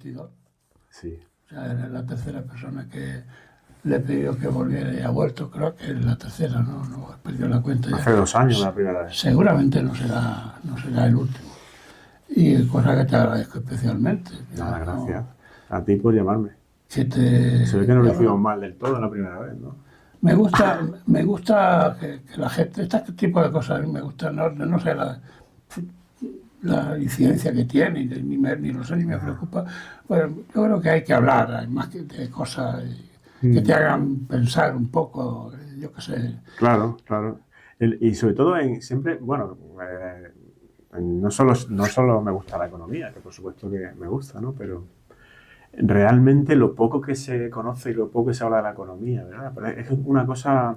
22. Sí. O sea, eres la tercera persona que le he pedido que volviera y ha vuelto. Creo que es la tercera, no he perdido la cuenta ya. Hace 2 años la primera vez. Seguramente no será el último. Y cosa que te agradezco especialmente. Nada, gracias. A ti por llamarme. Que te, Se ve que no lo hicimos mal del todo la primera vez, ¿no? Me gusta que la gente, este tipo de cosas, a mí me gustan, no sé la incidencia que tiene, ni lo sé, ni me preocupa. Bueno, yo creo que hay que hablar, hay más que de cosas que te hagan pensar un poco, yo qué sé. Claro, claro. Y sobre todo siempre, bueno, no solo me gusta la economía, que por supuesto que me gusta, ¿no? Pero realmente lo poco que se conoce y lo poco que se habla de la economía, ¿verdad? Pero es una cosa,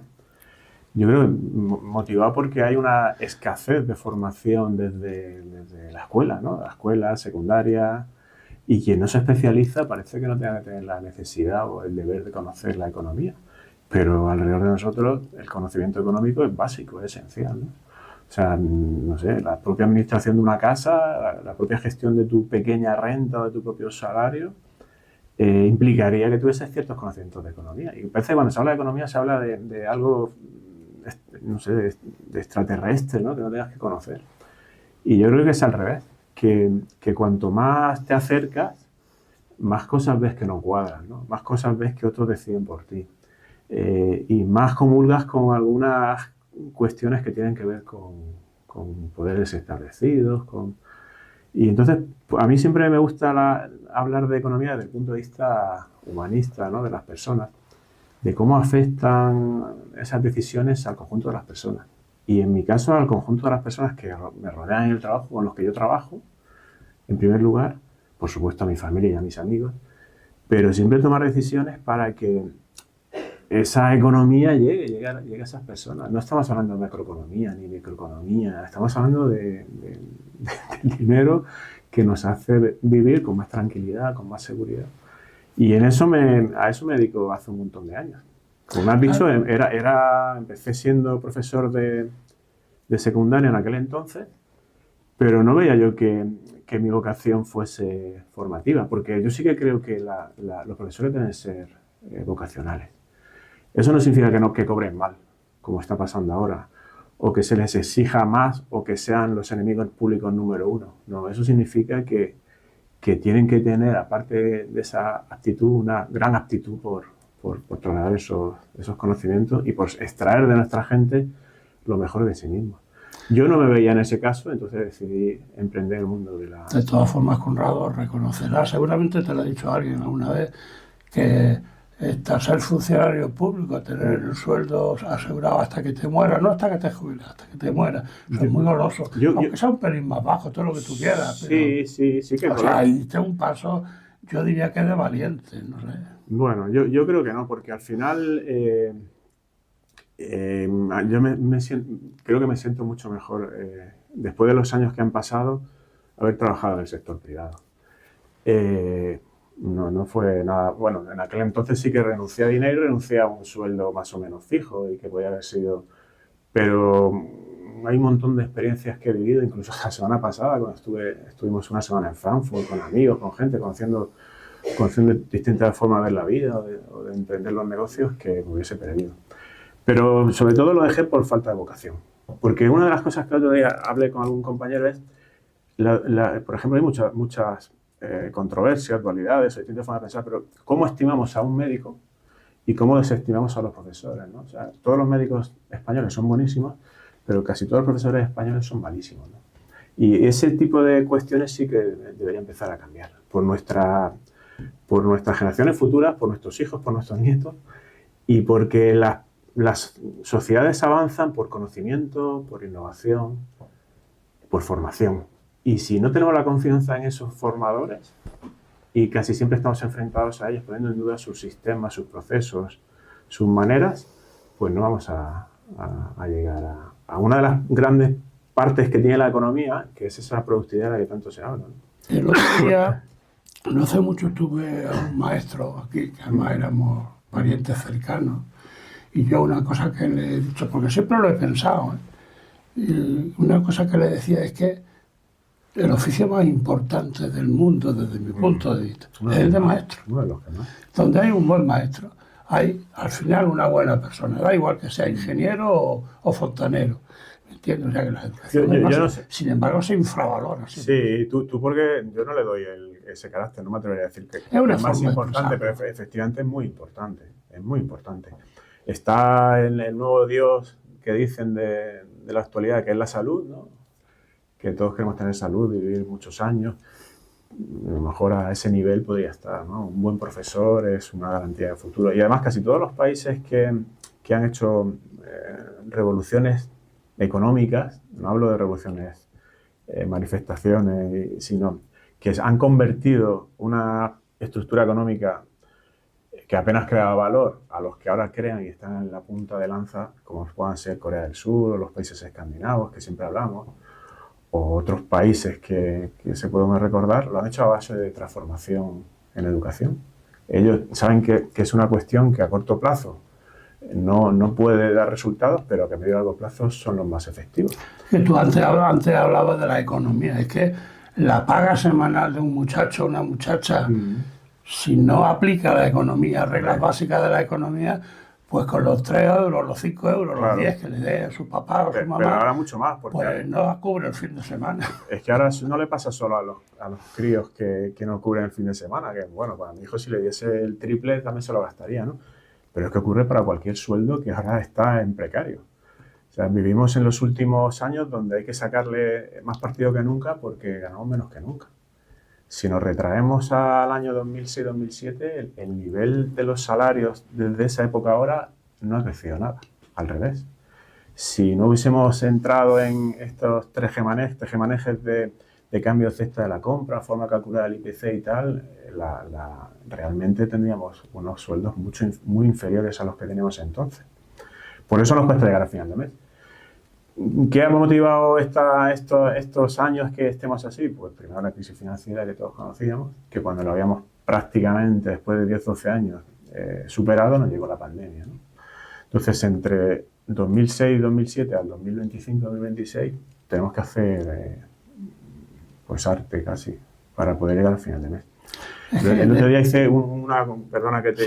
yo creo, motivada porque hay una escasez de formación desde la escuela, ¿no? La escuela, secundaria, y quien no se especializa parece que no tenga que tener la necesidad o el deber de conocer la economía. Pero alrededor de nosotros el conocimiento económico es básico, es esencial, ¿no? O sea, no sé, la propia administración de una casa, la propia gestión de tu pequeña renta o de tu propio salario, implicaría que tuvieses ciertos conocimientos de economía. Y parece que cuando se habla de economía se habla de algo, no sé, de extraterrestre, ¿no? Que no tengas que conocer. Y yo creo que es al revés, que cuanto más te acercas, más cosas ves que no cuadran, ¿no? Más cosas ves que otros deciden por ti. Y más comulgas con algunas cuestiones que tienen que ver con poderes establecidos, y entonces, a mí siempre me gusta hablar de economía desde el punto de vista humanista, ¿no? De las personas, de cómo afectan esas decisiones al conjunto de las personas. Y en mi caso, al conjunto de las personas que me rodean en el trabajo, con los que yo trabajo, en primer lugar, por supuesto a mi familia y a mis amigos, pero siempre tomar decisiones para que esa economía llegue a esas personas. No estamos hablando de macroeconomía ni microeconomía, estamos hablando de dinero que nos hace vivir con más tranquilidad, con más seguridad. Y a eso me dedico hace un montón de años. Como me has dicho, empecé siendo profesor de secundaria en aquel entonces, pero no veía yo que mi vocación fuese formativa, porque yo sí que creo que los profesores deben ser vocacionales. Eso no significa que cobren mal, como está pasando ahora, o que se les exija más, o que sean los enemigos públicos número uno. No, eso significa que tienen que tener, aparte de esa actitud, una gran aptitud por trasladar esos conocimientos y por extraer de nuestra gente lo mejor de sí mismos. Yo no me veía en ese caso, entonces decidí emprender el mundo de la... De todas formas, Conrado, reconocerás, seguramente te lo ha dicho alguien alguna vez, que ser funcionario público, tener el sueldo asegurado hasta que te mueras, no hasta que te jubiles, hasta que te mueras, eso es muy goloso, aunque sea un pelín más bajo, todo lo que tú quieras. Pero, sí que... O sea, diste un paso, yo diría que de valiente, no sé. Bueno, yo creo que no, porque al final yo creo que me siento mucho mejor después de los años que han pasado haber trabajado en el sector privado. No fue nada... Bueno, en aquel entonces sí que renuncié a dinero y renuncié a un sueldo más o menos fijo y que podía haber sido... Pero hay un montón de experiencias que he vivido, incluso la semana pasada cuando estuvimos una semana en Frankfurt con amigos, con gente, conociendo distintas formas de ver la vida o de emprender los negocios que me hubiese perdido. Pero sobre todo lo dejé por falta de vocación. Porque una de las cosas que el otro día hablé con algún compañero es, por ejemplo, hay muchas controversias, dualidades, distintas formas de pensar, pero ¿cómo estimamos a un médico y cómo desestimamos a los profesores, ¿no? O sea, todos los médicos españoles son buenísimos, pero casi todos los profesores españoles son malísimos, ¿no? Y ese tipo de cuestiones sí que debería empezar a cambiar por nuestras generaciones futuras, por nuestros hijos, por nuestros nietos, y porque las sociedades avanzan por conocimiento, por innovación, por formación. Y si no tenemos la confianza en esos formadores, y casi siempre estamos enfrentados a ellos, poniendo en duda sus sistemas, sus procesos, sus maneras, pues no vamos a llegar a una de las grandes partes que tiene la economía, que es esa productividad de la que tanto se habla, ¿no? El otro día, no hace mucho, tuve a un maestro aquí, que además éramos parientes cercanos, y yo una cosa que le he dicho, porque siempre lo he pensado, y una cosa que le decía es que el oficio más importante del mundo desde mi punto de vista es el de maestro. Uno de los que más. Donde hay un buen maestro, hay al final una buena persona, da igual que sea ingeniero o fontanero. ¿Me entiendes? O sea, que la educación Yo no sé. sin embargo, se infravalora. Sí, tú porque yo no le doy ese carácter, no me atrevería a decir que una es más forma de importante, pero expresarlo. efectivamente es muy importante, es muy importante. Está el nuevo Dios que dicen de la actualidad, que es la salud, ¿no? Que todos queremos tener salud y vivir muchos años. A lo mejor a ese nivel podría estar, ¿no? Un buen profesor es una garantía de futuro. Y además casi todos los países que han hecho revoluciones económicas, no hablo de revoluciones, manifestaciones, sino que han convertido una estructura económica que apenas creaba valor a los que ahora crean y están en la punta de lanza, como puedan ser Corea del Sur o los países escandinavos, que siempre hablamos, o otros países que se pueden recordar, lo han hecho a base de transformación en educación. Ellos saben que es una cuestión que a corto plazo no puede dar resultados, pero que a medio y largo plazo son los más efectivos. Que tú antes hablabas de la economía, es que la paga semanal de un muchacho o una muchacha, si no aplica la economía, reglas básicas de la economía, pues con los 3 euros, los 5 euros, Claro. los 10 que le dé a su papá o su mamá, Pero ahora mucho más, porque pues no cubre el fin de semana. es que ahora no le pasa solo a los críos que no cubren el fin de semana, que bueno, para mi hijo si le diese el triple también se lo gastaría, ¿no? Pero es que ocurre para cualquier sueldo que ahora está en precario. O sea, vivimos en los últimos años donde hay que sacarle más partido que nunca porque ganamos menos que nunca. Si nos retraemos al año 2006-2007, el nivel de los salarios desde esa época ahora no ha crecido nada, al revés. Si no hubiésemos entrado en estos tejemanejes de cambio de cesta de la compra, forma de calcular el IPC y tal, realmente tendríamos unos sueldos muy inferiores a los que teníamos entonces. Por eso nos cuesta llegar a final de mes. ¿Qué ha motivado estos años que estemos así? Pues primero la crisis financiera que todos conocíamos, que cuando lo habíamos prácticamente después de 10-12 años superado, nos llegó la pandemia, ¿no? Entonces, entre 2006 y 2007 al 2025-2026, tenemos que hacer pues arte casi para poder llegar al final de mes. El otro día hice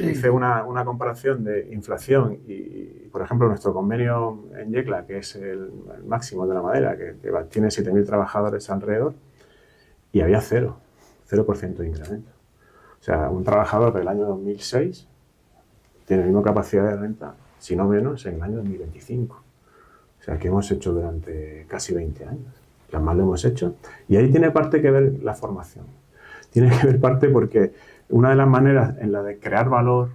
hice una comparación de inflación y, por ejemplo, nuestro convenio en Yecla, que es el máximo de la madera, que tiene 7.000 trabajadores alrededor, y había 0% de incremento. O sea, un trabajador del año 2006 tiene la misma capacidad de renta, si no menos, en el año 2025. O sea, que hemos hecho durante casi 20 años. Que además lo hemos hecho. Y ahí tiene parte que ver la formación. Tiene que ver parte porque una de las maneras en la de crear valor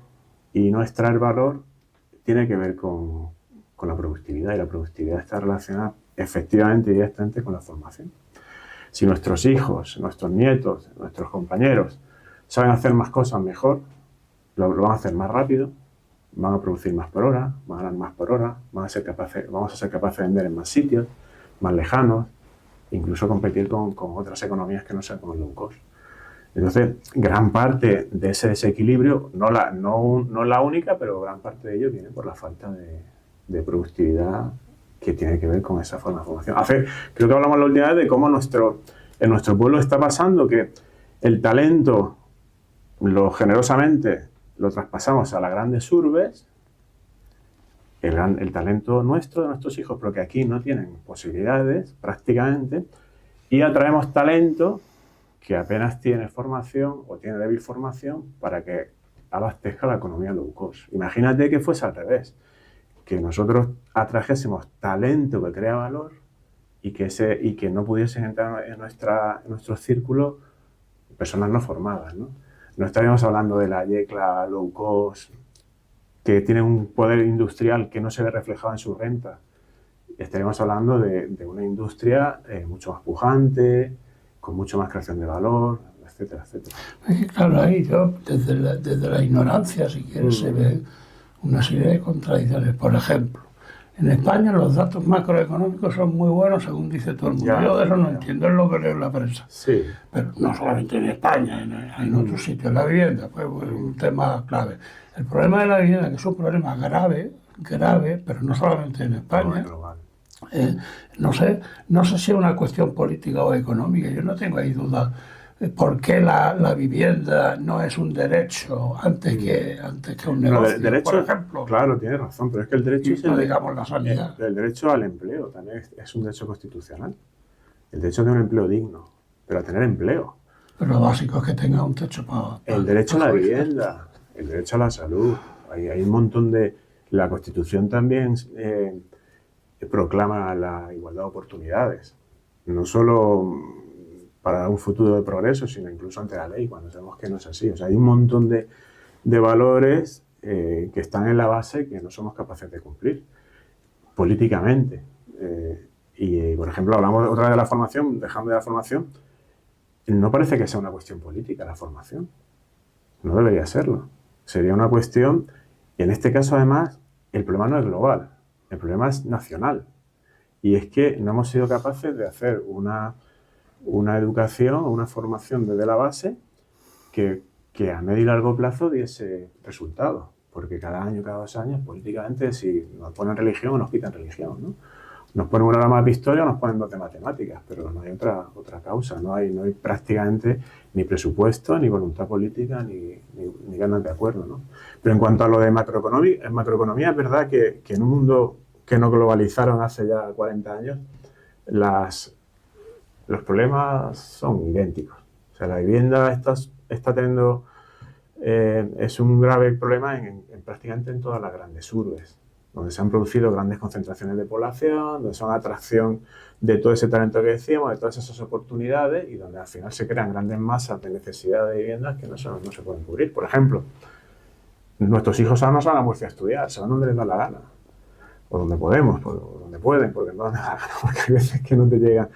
y no extraer valor tiene que ver con la productividad. Y la productividad está relacionada efectivamente y directamente con la formación. Si nuestros hijos, nuestros nietos, nuestros compañeros saben hacer más cosas mejor, lo van a hacer más rápido, van a producir más por hora, van a ganar más por hora, vamos a ser capaces de vender en más sitios, más lejanos, incluso competir con otras economías que no sean como el low cost. Entonces, gran parte de ese desequilibrio, no la única, pero gran parte de ello viene por la falta de productividad que tiene que ver con esa forma de formación. Creo que hablamos la última vez de cómo en nuestro pueblo está pasando que el talento generosamente lo traspasamos a las grandes urbes, el talento nuestro, de nuestros hijos, pero que aquí no tienen posibilidades prácticamente, y atraemos talento que apenas tiene formación o tiene débil formación para que abastezca la economía low cost. Imagínate que fuese al revés, que nosotros atrajésemos talento que crea valor y que no pudiesen entrar en nuestro círculo personas no formadas, ¿no? No estaríamos hablando de la Yecla low cost, que tiene un poder industrial que no se ve reflejado en su renta. Estaríamos hablando de una industria mucho más pujante, con mucho más creación de valor, etcétera, etcétera. Es que claro, ahí yo, desde la ignorancia, si quieres, se ve una serie de contradicciones. Por ejemplo, en España los datos macroeconómicos son muy buenos, según dice todo el mundo. Yo de eso no entiendo, es lo que leo en la prensa. Sí. Pero no solamente en España, en otros sitios. La vivienda, pues un tema clave. El problema de la vivienda, que es un problema grave, pero no solamente en España, Eh, no sé si es una cuestión política o económica, yo no tengo ahí duda. ¿Por qué la vivienda no es un derecho antes que un Bueno, negocio, por derecho, ejemplo? claro, tienes razón, pero es que el derecho Y es no digamos la sanidad. el derecho al empleo, también es un derecho constitucional. El derecho a tener un empleo digno, pero a tener empleo. Pero lo básico es que tenga un techo para El derecho a la comer. vivienda, el derecho a la salud. Hay un montón de... La Constitución también proclama la igualdad de oportunidades, no solo para un futuro de progreso, sino incluso ante la ley, cuando sabemos que no es así. O sea, hay un montón de valores que están en la base que no somos capaces de cumplir políticamente. Por ejemplo, hablamos otra vez de la formación, dejando de la formación, no parece que sea una cuestión política la formación. No debería serlo. Sería una cuestión, y en este caso además, el problema no es global, el problema es nacional. Y es que no hemos sido capaces de hacer una educación, una formación desde la base que a medio y largo plazo diese resultados. Porque cada año, cada 2 años, políticamente, si nos ponen religión o nos quitan religión, ¿no? Nos ponen una hora más de historia o nos ponen 2 de matemáticas, pero no hay otra causa, no hay prácticamente ni presupuesto, ni voluntad política, ni ganas de acuerdo, ¿no? Pero en cuanto a lo de macroeconomía, es verdad que en un mundo que nos globalizaron hace ya 40 años, los problemas son idénticos. O sea, la vivienda está teniendo, es un grave problema prácticamente en todas las grandes urbes, donde se han producido grandes concentraciones de población, donde son atracción de todo ese talento que decíamos, de todas esas oportunidades y donde al final se crean grandes masas de necesidad de viviendas que no se pueden cubrir. Por ejemplo, nuestros hijos ahora no se van a Murcia a estudiar, se van donde les da la gana, o donde podemos, o donde pueden, porque no les da la gana, porque hay veces que no te llegan.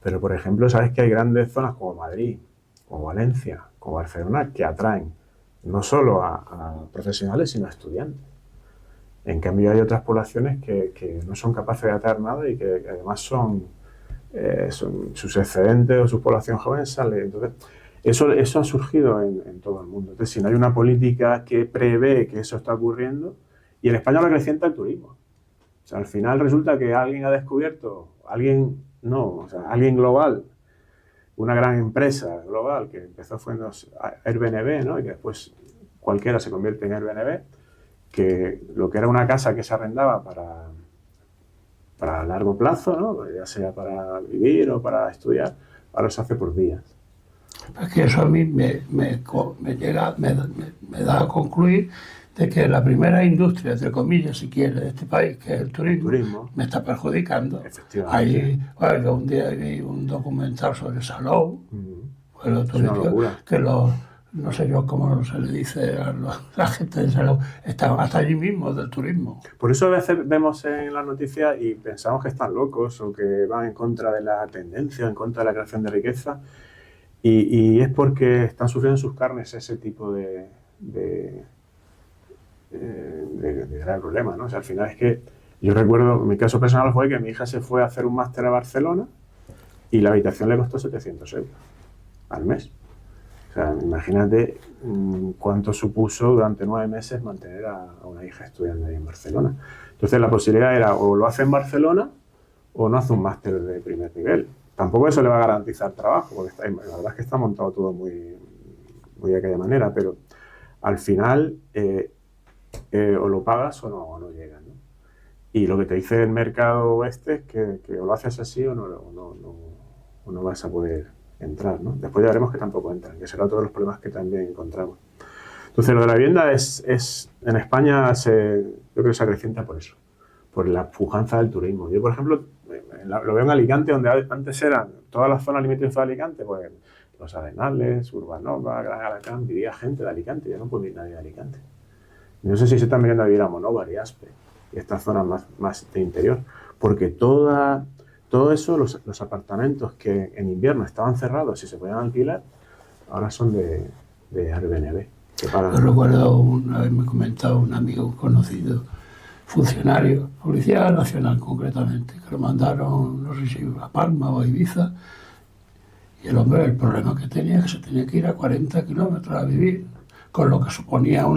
Pero, por ejemplo, sabes que hay grandes zonas como Madrid, como Valencia, como Barcelona, que atraen no solo a profesionales, sino a estudiantes. En cambio, hay otras poblaciones que no son capaces de atraer nada y que además son sus excedentes o su población joven sale. Entonces, eso ha surgido en todo el mundo. Entonces, si no hay una política que prevé que eso está ocurriendo, y en España lo crecienta el turismo. O sea, al final resulta que alguien ha descubierto, alguien global, una gran empresa global que empezó fue Airbnb, ¿no? Y que después cualquiera se convierte en Airbnb, que lo que era una casa que se arrendaba para largo plazo, ¿no? Ya sea para vivir o para estudiar, ahora se hace por días. Es que eso a mí me da a concluir de que la primera industria, entre comillas, si quiere, de este país, que es el turismo. Me está perjudicando. Efectivamente. Yo un día vi un documental sobre Salou, que no sé yo cómo se le dice a la gente de Salou, estaban hasta allí mismo del turismo. Por eso a veces vemos en las noticias y pensamos que están locos o que van en contra de la tendencia, en contra de la creación de riqueza. Y es porque están sufriendo en sus carnes ese tipo de grave problema, ¿no? O sea, al final es que yo recuerdo, mi caso personal fue que mi hija se fue a hacer un máster a Barcelona y la habitación le costó 700 euros al mes. O sea, imagínate cuánto supuso durante 9 meses mantener a una hija estudiando ahí en Barcelona. Entonces la posibilidad era o lo hace en Barcelona o no hace un máster de primer nivel. Tampoco eso le va a garantizar trabajo, porque la verdad es que está montado todo muy de aquella manera, pero al final o lo pagas o no llegas, ¿no? Y lo que te dice el mercado es que o lo haces así o no vas a poder entrar, ¿no? Después ya veremos que tampoco entran, que será otro de los problemas que también encontramos. Entonces, lo de la vivienda en España yo creo que se acrecienta por eso, por la pujanza del turismo. Yo, por ejemplo, lo veo en Alicante, donde antes eran todas las zonas limítrofes de Alicante, pues Los Arenales, Urbanova, Gran Alacant, vivía gente de Alicante, ya no puede vivir nadie de Alicante. No sé si se están viniendo a vivir a Monóvar y Aspe, y estas zonas más de interior, porque todo eso, los apartamentos que en invierno estaban cerrados y se podían alquilar, ahora son de Airbnb. Yo recuerdo una vez me comentado un amigo conocido, funcionario, Policía Nacional concretamente, que lo mandaron, no sé si a Palma o a Ibiza, y el hombre, el problema que tenía es que se tenía que ir a 40 kilómetros a vivir, con lo que suponía un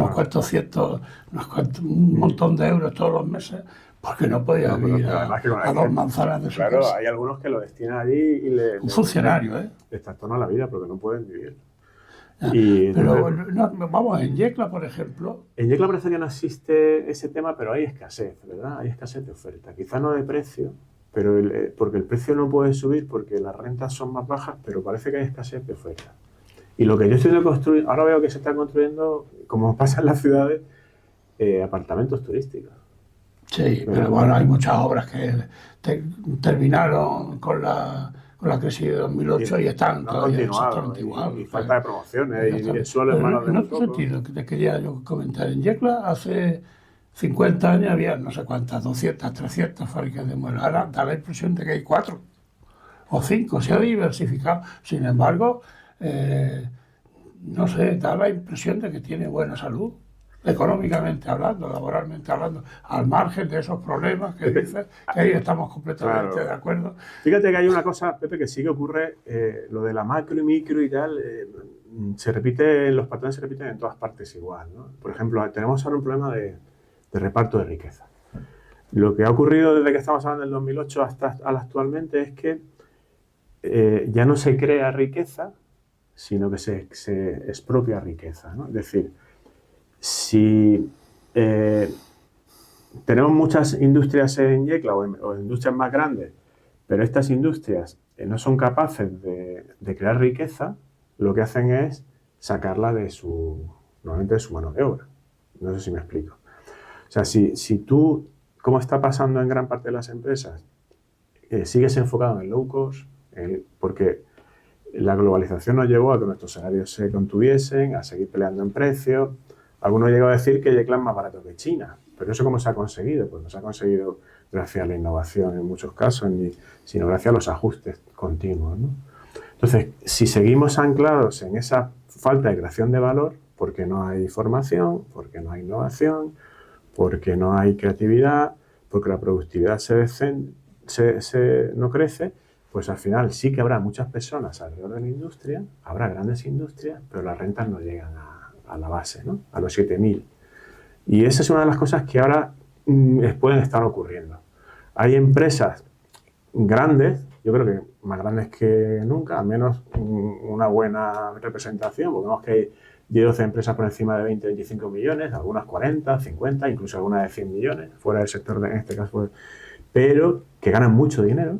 montón de euros todos los meses Porque no podía No, pero ir además que con a 2 manzanas de su claro, casa. hay algunos que lo destinan allí y Un funcionario, ¿eh? les trastorna la vida porque no pueden vivir. Ya. Y Pero entonces, vamos, en Yecla, por ejemplo, en Yecla parece que no existe ese tema, pero hay escasez, ¿verdad? Hay escasez de oferta. Quizás no de precio, pero porque el precio no puede subir porque las rentas son más bajas, pero parece que hay escasez de oferta. Y lo que yo estoy construyendo, ahora veo que se están construyendo, como pasa en las ciudades, apartamentos turísticos, sí, pero ¿verdad? bueno, hay muchas obras que terminaron con la crisis de Y 2008 y están no han todavía continuado, exactamente igual. y falta de promociones, y el Exactamente. suelo es Pero malo de en muy otro poco. sentido, que te quería yo comentar, en Yecla hace 50 años había no sé cuántas, 200, 300 fábricas de muebles. Ahora da la impresión de que hay 4 o 5, se ha diversificado. Sin embargo, no sé, da la impresión de que tiene buena salud, económicamente hablando, laboralmente hablando, al margen de esos problemas que Pepe, dices, que ahí estamos completamente de claro. acuerdo. Fíjate que hay una cosa, Pepe, que sí que ocurre, lo de la macro y micro y tal, se repite, los patrones se repiten en todas partes igual, ¿no? Por ejemplo, tenemos ahora un problema de reparto de riqueza. Lo que ha ocurrido desde que estamos hablando del 2008 hasta actualmente es que ya no se crea riqueza, sino que se expropia riqueza, ¿no? Es decir, si tenemos muchas industrias en Yecla o industrias más grandes, pero estas industrias no son capaces de crear riqueza, lo que hacen es sacarla normalmente de su mano de obra. No sé si me explico. O sea, si tú, como está pasando en gran parte de las empresas, sigues enfocado en el low cost, porque la globalización nos llevó a que nuestros salarios se contuviesen, a seguir peleando en precios. Algunos llegan a decir que Yecla es más barato que China. ¿Pero eso cómo se ha conseguido? Pues no se ha conseguido gracias a la innovación en muchos casos, sino gracias a los ajustes continuos, ¿no? Entonces, si seguimos anclados en esa falta de creación de valor, porque no hay formación, porque no hay innovación, porque no hay creatividad, porque la productividad no crece, pues al final sí que habrá muchas personas alrededor de la industria, habrá grandes industrias, pero las rentas no llegan a la base, ¿no? A los 7.000. Y esa es una de las cosas que ahora pueden estar ocurriendo. Hay empresas grandes, yo creo que más grandes que nunca, al menos una buena representación, porque vemos que hay 10 o 12 empresas por encima de 20, 25 millones, algunas 40, 50, incluso algunas de 100 millones, fuera del sector, en este caso, pero que ganan mucho dinero.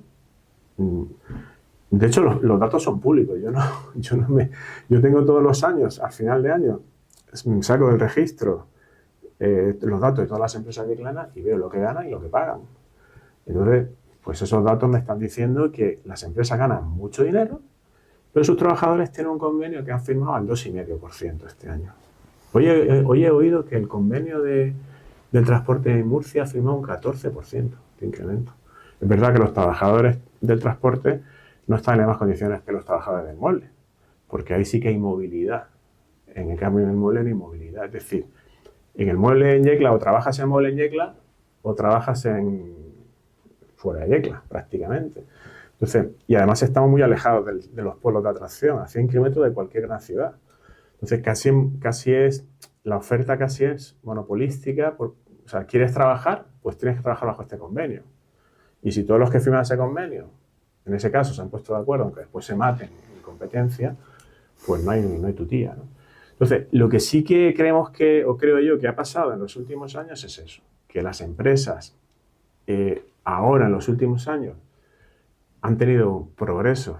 De hecho, los datos son públicos. Yo tengo todos los años, al final de año, saco del registro los datos de todas las empresas de Yeclana y veo lo que ganan y lo que pagan. Entonces, pues esos datos me están diciendo que las empresas ganan mucho dinero, pero sus trabajadores tienen un convenio que han firmado al 2,5% este año. Hoy he oído que el convenio del transporte en Murcia ha firmado un 14% de incremento. Es verdad que los trabajadores del transporte no están en las mismas condiciones que los trabajadores del mueble, porque ahí sí que hay movilidad. En el cambio, en el mueble no hay movilidad. Es decir, en el mueble en Yecla o trabajas en el mueble en Yecla o trabajas fuera de Yecla, prácticamente. Entonces, y además estamos muy alejados de los polos de atracción, a 100 kilómetros de cualquier gran ciudad. Entonces, la oferta casi es monopolística. O sea, ¿quieres trabajar? Pues tienes que trabajar bajo este convenio. Y si todos los que firman ese convenio, en ese caso, se han puesto de acuerdo, aunque después se maten en competencia, pues no hay tu tía, ¿no? Entonces, lo que sí que creo yo que ha pasado en los últimos años es eso, que las empresas ahora, en los últimos años, han tenido progresos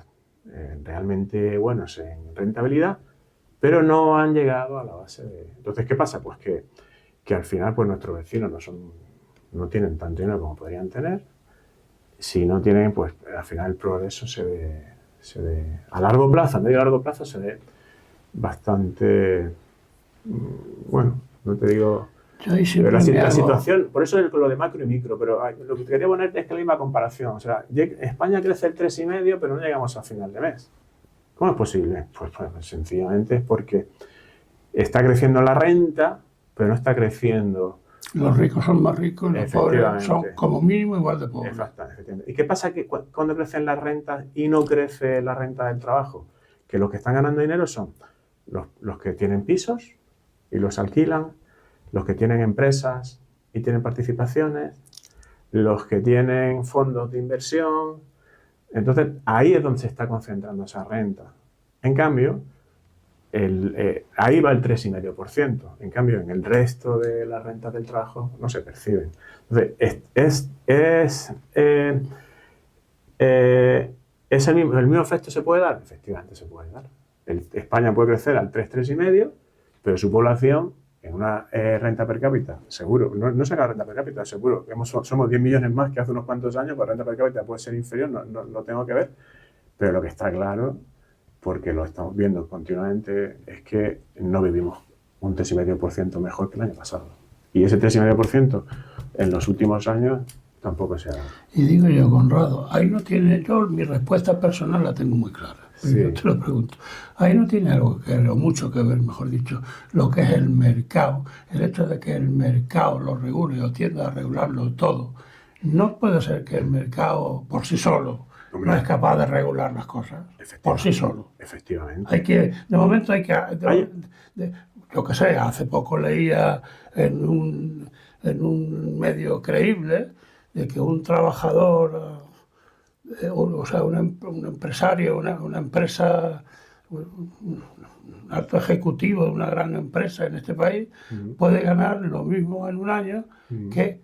realmente buenos en rentabilidad, pero no han llegado a la base de... Entonces, ¿qué pasa? Pues que al final pues nuestros vecinos no tienen tanto dinero como podrían tener. Si no tienen, pues al final el progreso se ve a largo plazo, a medio y largo plazo se ve bastante, bueno, no te digo... Yo ahí Pero siempre me la hago, situación, por eso es lo de macro y micro, pero lo que quería poner es que la misma comparación. O sea, España crece el 3,5, pero no llegamos a final de mes. ¿Cómo es posible? Pues sencillamente es porque está creciendo la renta, pero no está creciendo. los ricos son más ricos y los pobres son Efectivamente. como mínimo igual de pobres. Efectivamente. ¿Y qué pasa cuando crecen las rentas y no crece la renta del trabajo? Que los que están ganando dinero son los que tienen pisos y los alquilan, los que tienen empresas y tienen participaciones, los que tienen fondos de inversión. Entonces, ahí es donde se está concentrando esa renta. En cambio, ahí va el 3,5%. En cambio, en el resto de las rentas del trabajo no se perciben. Entonces, ¿el mismo efecto se puede dar? Efectivamente se puede dar. España puede crecer al 3,5%, pero su población, en una renta per cápita, seguro, no será renta per cápita, seguro, somos 10 millones más que hace unos cuantos años, pues la renta per cápita puede ser inferior, no tengo que ver, pero lo que está claro, porque lo estamos viendo continuamente, es que no vivimos un 3,5% mejor que el año pasado. Y ese 3,5% en los últimos años tampoco se ha dado. Y digo yo, Conrado, ahí no tiene, yo mi respuesta personal la tengo muy clara. Pero Sí. yo te lo pregunto, ahí no tiene algo que ver, o mucho que ver, mejor dicho, lo que es el mercado, el hecho de que el mercado lo regule o tienda a regularlo todo. No puede ser que el mercado por sí solo Hombre, no es capaz de regular las cosas, por sí solo. Efectivamente. De momento hay que, yo qué sé, hace poco leía en un medio creíble de que un trabajador, o sea, un empresario, una empresa, un alto ejecutivo de una gran empresa en este país, puede ganar lo mismo en un año que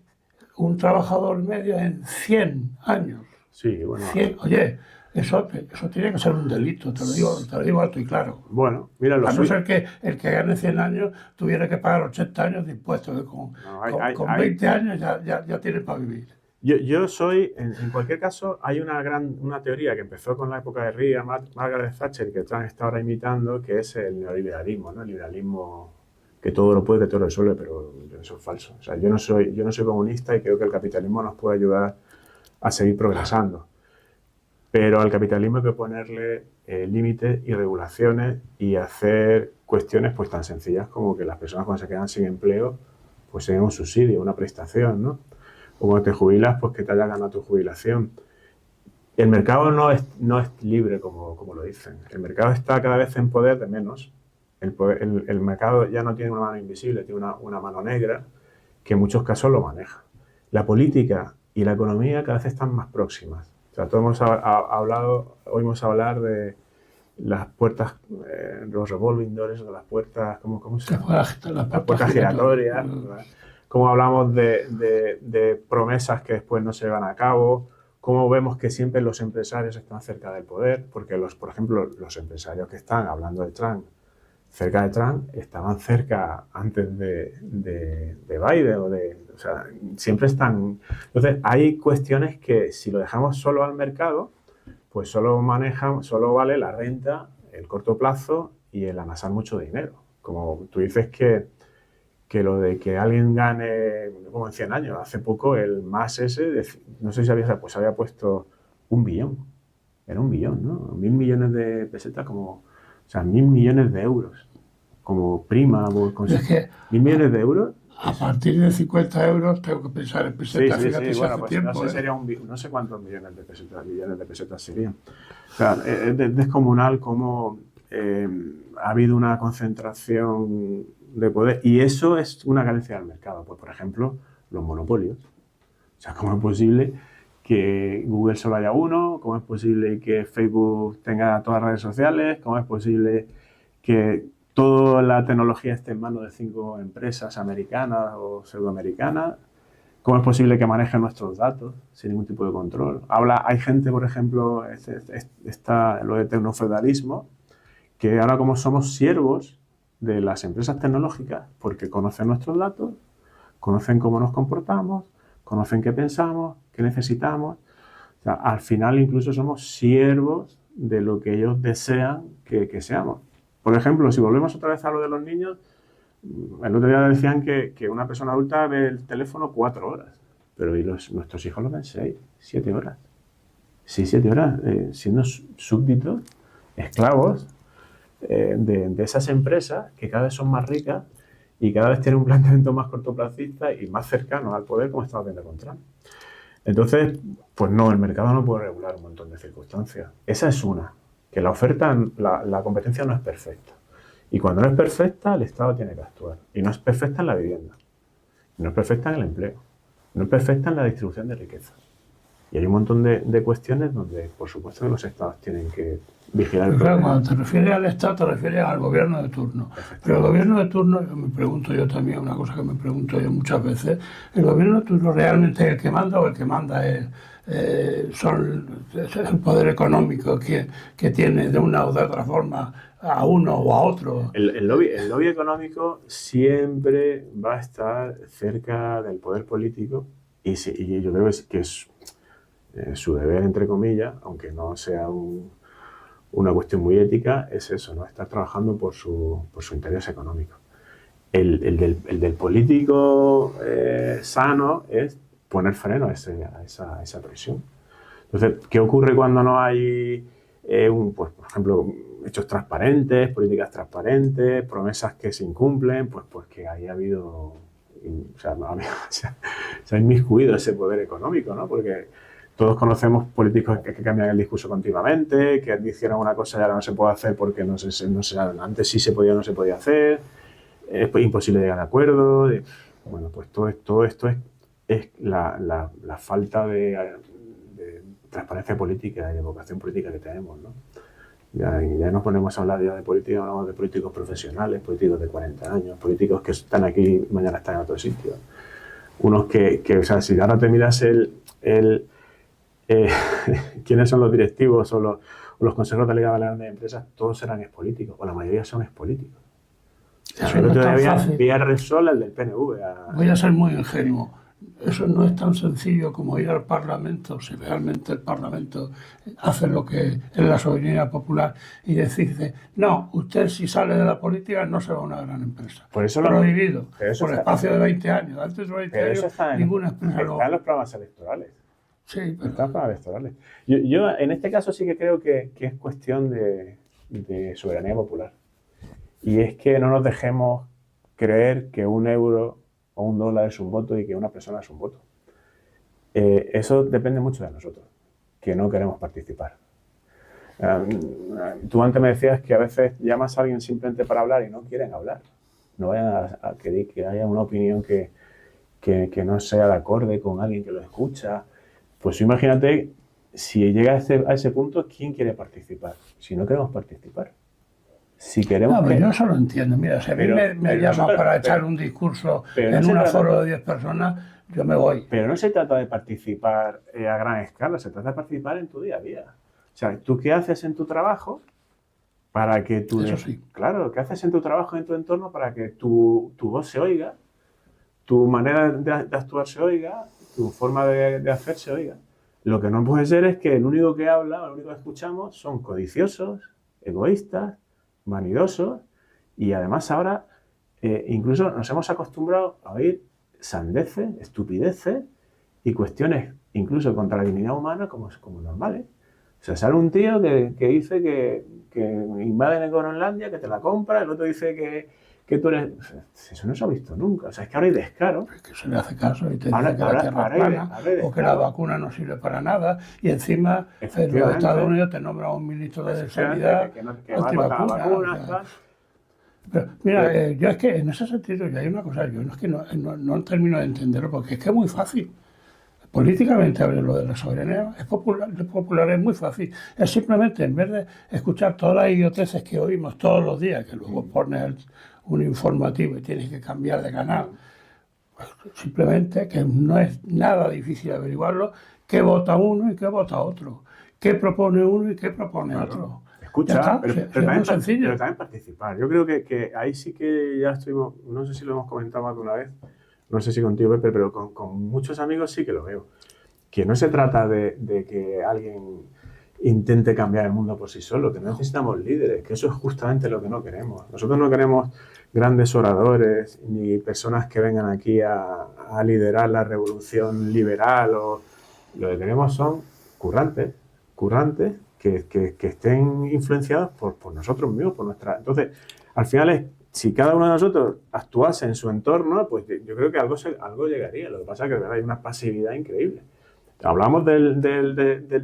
un trabajador medio en 100 años. Sí, bueno. 100, oye, eso tiene que ser un delito, te lo digo alto y claro. Bueno, mira, A no ser que el que gane 100 años tuviera que pagar 80 años de impuestos, que con 20 años ya tiene para vivir. Yo soy, en cualquier caso, hay una teoría que empezó con la época de Reagan, Margaret Thatcher, que Trump está ahora imitando, que es el neoliberalismo, ¿no? El liberalismo que todo lo puede, que todo lo resuelve, pero eso es falso. O sea, yo no soy comunista y creo que el capitalismo nos puede ayudar a seguir progresando. Pero al capitalismo hay que ponerle límites y regulaciones y hacer cuestiones pues tan sencillas como que las personas cuando se quedan sin empleo pues tengan un subsidio, una prestación, ¿no? O cuando te jubilas, pues que te haya ganado tu jubilación. El mercado no es libre como lo dicen. El mercado está cada vez en poder de menos. El mercado ya no tiene una mano invisible, tiene una mano negra que en muchos casos lo maneja. La política y la economía cada vez están más próximas. O sea, todos oímos hablar de las puertas, los revolving doors, o las puertas, ¿cómo se llama? Las puertas giratorias. Cómo hablamos de promesas que después no se llevan a cabo, cómo vemos que siempre los empresarios están cerca del poder, porque por ejemplo, los empresarios que están hablando de Trump, cerca de Trump, estaban cerca antes de Biden, o sea, siempre están. Entonces, hay cuestiones que si lo dejamos solo al mercado, pues solo vale la renta, el corto plazo y el amasar mucho dinero. Como tú dices que lo de que alguien gane como en 100 años, hace poco el MAS ese, no sé si había puesto 1 billón, era 1 billón, ¿no? 1.000 millones de pesetas o sea, 1.000 millones de euros como prima. Es que 1.000 millones de euros. A partir de 50 euros tengo que pensar en pesetas. Sí, fíjate, bueno, pues tiempo, no sé cuántos millones de pesetas serían. O sea, es descomunal cómo ha habido una concentración de poder y eso es una carencia del mercado. Pues, por ejemplo, los monopolios. O sea, ¿cómo es posible que Google solo haya uno? ¿Cómo es posible que Facebook tenga todas las redes sociales? ¿Cómo es posible que toda la tecnología esté en manos de 5 empresas americanas o pseudoamericanas? ¿Cómo es posible que manejen nuestros datos sin ningún tipo de control? Hay gente, por ejemplo, está lo de tecnofeudalismo, que ahora como somos siervos de las empresas tecnológicas porque conocen nuestros datos, conocen cómo nos comportamos, conocen qué pensamos, qué necesitamos. O sea, al final incluso somos siervos de lo que ellos desean que seamos. Por ejemplo, si volvemos otra vez a lo de los niños, el otro día decían que una persona adulta ve el teléfono 4 horas, pero nuestros hijos lo ven 6, 7 horas. 6, 7 horas, siendo súbditos, esclavos de esas empresas que cada vez son más ricas y cada vez tienen un planteamiento más cortoplacista y más cercano al poder, como estamos viendo con Trump. Entonces, pues no, el mercado no puede regular un montón de circunstancias. Esa es una, que la oferta, la competencia no es perfecta. Y cuando no es perfecta, el Estado tiene que actuar. Y no es perfecta en la vivienda. Y no es perfecta en el empleo. no es perfecta en la distribución de riqueza. Y hay un montón de cuestiones donde, por supuesto, que los estados tienen que vigilar el Pero claro, problema. cuando te refieres al Estado, te refieres al gobierno de turno. Pero el gobierno de turno, me pregunto yo también, una cosa que me pregunto yo muchas veces, ¿el gobierno de turno realmente es el que manda o el que manda es el poder económico que tiene de una u de otra forma a uno o a otro? El lobby económico siempre va a estar cerca del poder político y yo creo que es su deber, entre comillas, aunque no sea una cuestión muy ética, es eso, ¿no? Estar trabajando por su interés económico. El del político sano es poner freno a esa presión. Entonces, ¿qué ocurre cuando no hay, pues, por ejemplo, hechos transparentes, políticas transparentes, promesas que se incumplen? Pues que ahí ha habido, o sea, se ha inmiscuido ese poder económico, ¿no? Porque todos conocemos políticos que cambian el discurso continuamente, que hicieron una cosa y ahora no se puede hacer porque antes sí se podía o no se podía hacer, es imposible llegar a acuerdos. Bueno, pues todo esto es la falta de transparencia política y de vocación política que tenemos, ¿no? Ya nos ponemos a hablar ya de política, hablamos de políticos profesionales, políticos de 40 años, políticos que están aquí y mañana están en otro sitio. Unos o sea, si ahora te miras quiénes son los directivos o los consejos delegados de las grandes empresas, todos eran expolíticos, o la mayoría son expolíticos. Eso no es tan fácil. Vi a Repsol, el del PNV. Voy a ser muy ingenuo. Eso no es tan sencillo como ir al Parlamento, si realmente el Parlamento hace lo que es la soberanía popular y decirte, no, usted si sale de la política no se va a una gran empresa. Por eso prohibido, por espacio de 20 años. Antes de 20 años ninguna empresa lo... Están los programas electorales. Sí, pero... Están los programas electorales. Yo en este caso sí que creo que es cuestión de soberanía popular. Y es que no nos dejemos creer que un euro o un dólar es un voto y que una persona es un voto. Eso depende mucho de nosotros, que no queremos participar. Tú antes me decías que a veces llamas a alguien simplemente para hablar y no quieren hablar. No vayan a querer que haya una opinión que no sea de acorde con alguien que lo escucha. Pues imagínate, si llega a ese punto, ¿quién quiere participar? Si no queremos participar. Si queremos no, pero yo eso lo entiendo. Mira, si a mí me llaman para echar un discurso en un aforo de 10 personas, yo me voy. Pero no se trata de participar a gran escala, se trata de participar en tu día a día. O sea, ¿tú qué haces en tu trabajo para que tú... Eso sí. Claro, ¿qué haces en tu trabajo, en tu entorno para que tu voz se oiga, tu manera de actuar se oiga, tu forma de hacer se oiga? Lo que no puede ser es que el único que habla, el único que escuchamos son codiciosos, egoístas, vanidosos, y además ahora incluso nos hemos acostumbrado a oír sandeces, estupideces y cuestiones incluso contra la dignidad humana como normales. O sea, sale un tío que dice que invaden Groenlandia, que te la compra, el otro dice que tú eres... Eso no se ha visto nunca. O sea, es que ahora hay descaro. Es que se le hace caso y te dice que la Tierra es plana o que la vacuna no sirve para nada y encima en los Estados Unidos te nombra un ministro de Sanidad antivacuna. Pero mira, yo es que en ese sentido ya hay una cosa, yo es que no termino de entenderlo porque es que es muy fácil. Políticamente hablar lo de la soberanía es popular, es muy fácil. Es simplemente, en vez de escuchar todas las idioteces que oímos todos los días, que luego pones un informativo y tienes que cambiar de canal, pues simplemente que no es nada difícil averiguarlo, qué vota uno y qué vota otro, qué propone uno y qué propone otro. Escucha, pero también participar. Yo creo que ahí sí que ya estuvimos, no sé si lo hemos comentado más de una vez, no sé si contigo, Pepe, pero con muchos amigos sí que lo veo. Que no se trata de que alguien intente cambiar el mundo por sí solo, que no necesitamos líderes, que eso es justamente lo que no queremos. Nosotros no queremos grandes oradores ni personas que vengan aquí a liderar la revolución liberal. Lo que queremos son currantes que estén influenciados por nosotros mismos, por nuestra... Entonces, al final si cada uno de nosotros actuase en su entorno, pues yo creo que algo llegaría. Lo que pasa es que hay una pasividad increíble. Hablamos del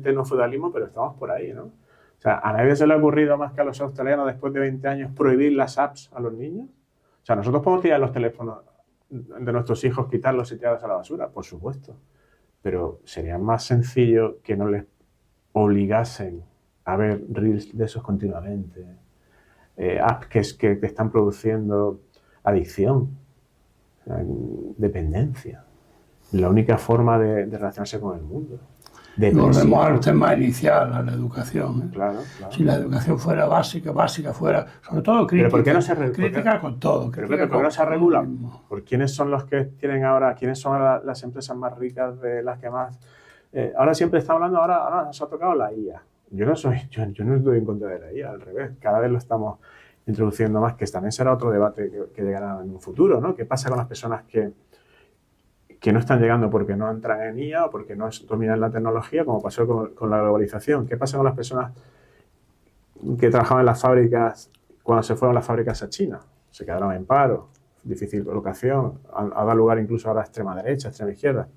tecnofeudalismo, pero estamos por ahí, ¿no? O sea, ¿a nadie se le ha ocurrido más que a los australianos después de 20 años prohibir las apps a los niños? O sea, nosotros podemos tirar los teléfonos de nuestros hijos quitarlos y tirarlos a la basura, por supuesto. Pero sería más sencillo que no les obligasen a ver reels de esos continuamente, apps que te están produciendo adicción, dependencia. La única forma de relacionarse con el mundo. Volvemos al tema inicial, a la educación. Claro. Si la educación fuera básica fuera, sobre todo crítica. ¿Pero por qué no se crítica con todo. ¿Pero por qué no se regula? ¿Por quiénes son los que tienen ahora, quiénes son las empresas más ricas, de las que más? Ahora siempre está hablando, ahora nos ha tocado la IA. Yo no estoy en contra de la IA, al revés. Cada vez lo estamos introduciendo más, que también será otro debate que llegará en un futuro, ¿no? ¿Qué pasa con las personas que no están llegando porque no entran en IA o porque no dominan la tecnología, como pasó con la globalización? ¿Qué pasa con las personas que trabajaban en las fábricas cuando se fueron las fábricas a China? Se quedaron en paro, difícil colocación, ha dado lugar incluso ahora a extrema derecha, a extrema izquierda.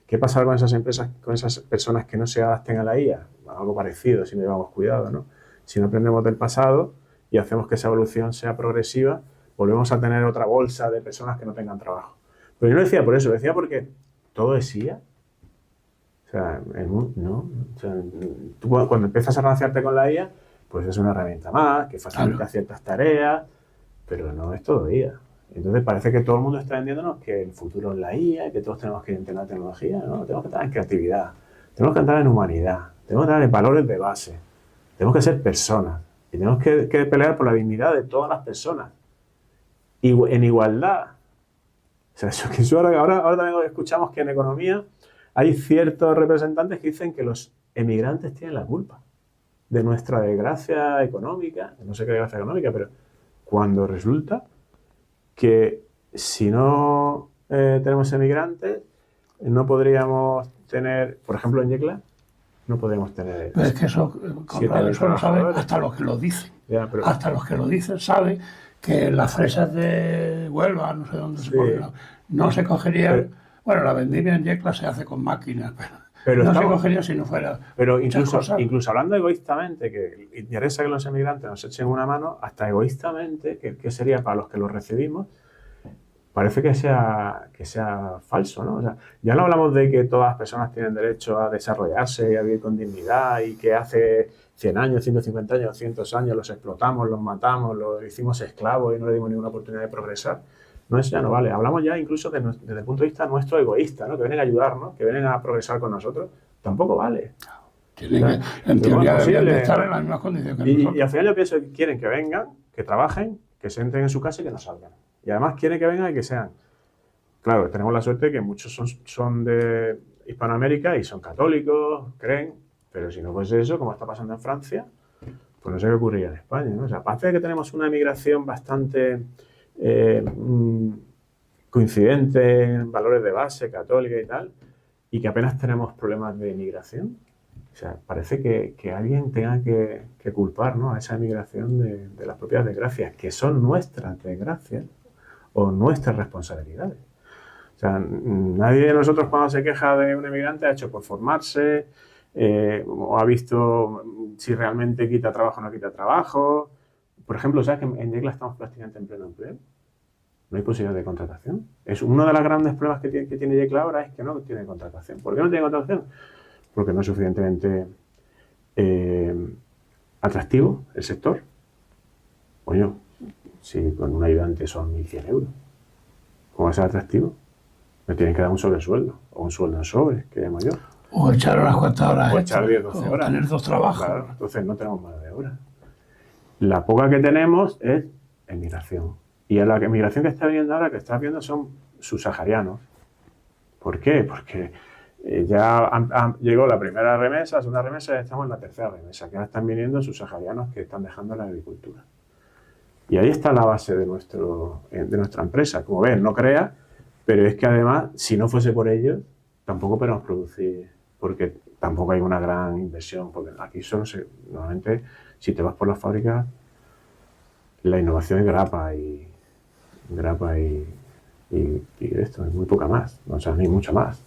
¿Qué pasa con esas empresas, con esas personas que no se adapten a la IA? Algo parecido, si no llevamos cuidado, ¿no? Si no aprendemos del pasado y hacemos que esa evolución sea progresiva, volvemos a tener otra bolsa de personas que no tengan trabajo. Pero yo no decía por eso, decía porque todo es IA. O sea, tú cuando empiezas a relacionarte con la IA, pues es una herramienta más, que facilita ciertas tareas, pero no es todo IA. Entonces parece que todo el mundo está vendiéndonos que el futuro es la IA, que todos tenemos que entender la tecnología, ¿no? Tenemos que entrar en creatividad, tenemos que entrar en humanidad, tenemos que entrar en valores de base, tenemos que ser personas y tenemos que pelear por la dignidad de todas las personas. Y en igualdad. O sea, ahora también escuchamos que en economía hay ciertos representantes que dicen que los emigrantes tienen la culpa de nuestra desgracia económica, no sé qué desgracia económica, pero cuando resulta que si no tenemos emigrantes, no podríamos tener, por ejemplo en Yecla, no podríamos tener... Pero es que eso lo saben hasta los que lo dicen. Ya, pero... Hasta los que lo dicen saben que las fresas de Huelva, no sé dónde se cogen, no se cogerían... Bueno, la vendimia en Yecla se hace con máquinas, pero no se cogería si no fuera... Pero incluso hablando egoístamente, que interesa que los emigrantes nos echen una mano, hasta egoístamente, que sería para los que los recibimos, parece que sea falso, ¿no? O sea, ya no hablamos de que todas las personas tienen derecho a desarrollarse y a vivir con dignidad y que hace 100 años, 150 años, 200 años los explotamos, los matamos, los hicimos esclavos y no le dimos ninguna oportunidad de progresar. No, eso ya no vale. Hablamos ya incluso desde el punto de vista nuestro egoísta, ¿no? Que vienen a ayudarnos, que vienen a progresar con nosotros. Tampoco vale. En teoría deberían de estar en las mismas condiciones que nosotros. Y al final yo pienso que quieren que vengan, que trabajen, que se entren en su casa y que no salgan. Y además quieren que vengan y que sean... Claro, tenemos la suerte de que muchos son de Hispanoamérica y son católicos, creen, pero si no fuese eso, como está pasando en Francia, pues no sé qué ocurriría en España, ¿no? O sea, parece que tenemos una migración bastante coincidente en valores de base, católica y tal, y que apenas tenemos problemas de migración. O sea, parece que alguien tenga que culpar, ¿no?, a esa migración de las propias desgracias, que son nuestras desgracias o nuestras responsabilidades. O sea, nadie de nosotros cuando se queja de un emigrante ha hecho por formarse, o ha visto si realmente quita trabajo o no quita trabajo. Por ejemplo, ¿sabes que en Yecla estamos prácticamente en pleno empleo? No hay posibilidad de contratación. Es uno de los grandes problemas que tiene Yecla ahora, es que no tiene contratación. ¿Por qué no tiene contratación? Porque no es suficientemente atractivo el sector. Coño, si con un ayudante son 1.100 euros, ¿cómo va a ser atractivo? Me tienen que dar un sobresueldo, o un sueldo en sobre, que llamo yo. O echar unas cuantas horas. O echar 10, 12 horas. Tener dos trabajos. Claro, entonces no tenemos mano de obra. La poca que tenemos es emigración. Y a la emigración que está viendo ahora, que está viendo, son subsaharianos. ¿Por qué? Porque ya llegó la primera remesa, la segunda remesa, y estamos en la tercera remesa, que ahora están viniendo subsaharianos que están dejando la agricultura. Y ahí está la base de nuestra empresa. Como ven, no crea, pero es que además, si no fuese por ellos, tampoco podemos producir, porque tampoco hay una gran inversión, porque aquí normalmente, si te vas por las fábricas, la innovación es grapa y esto, es muy poca más, o sea, no hay mucho más.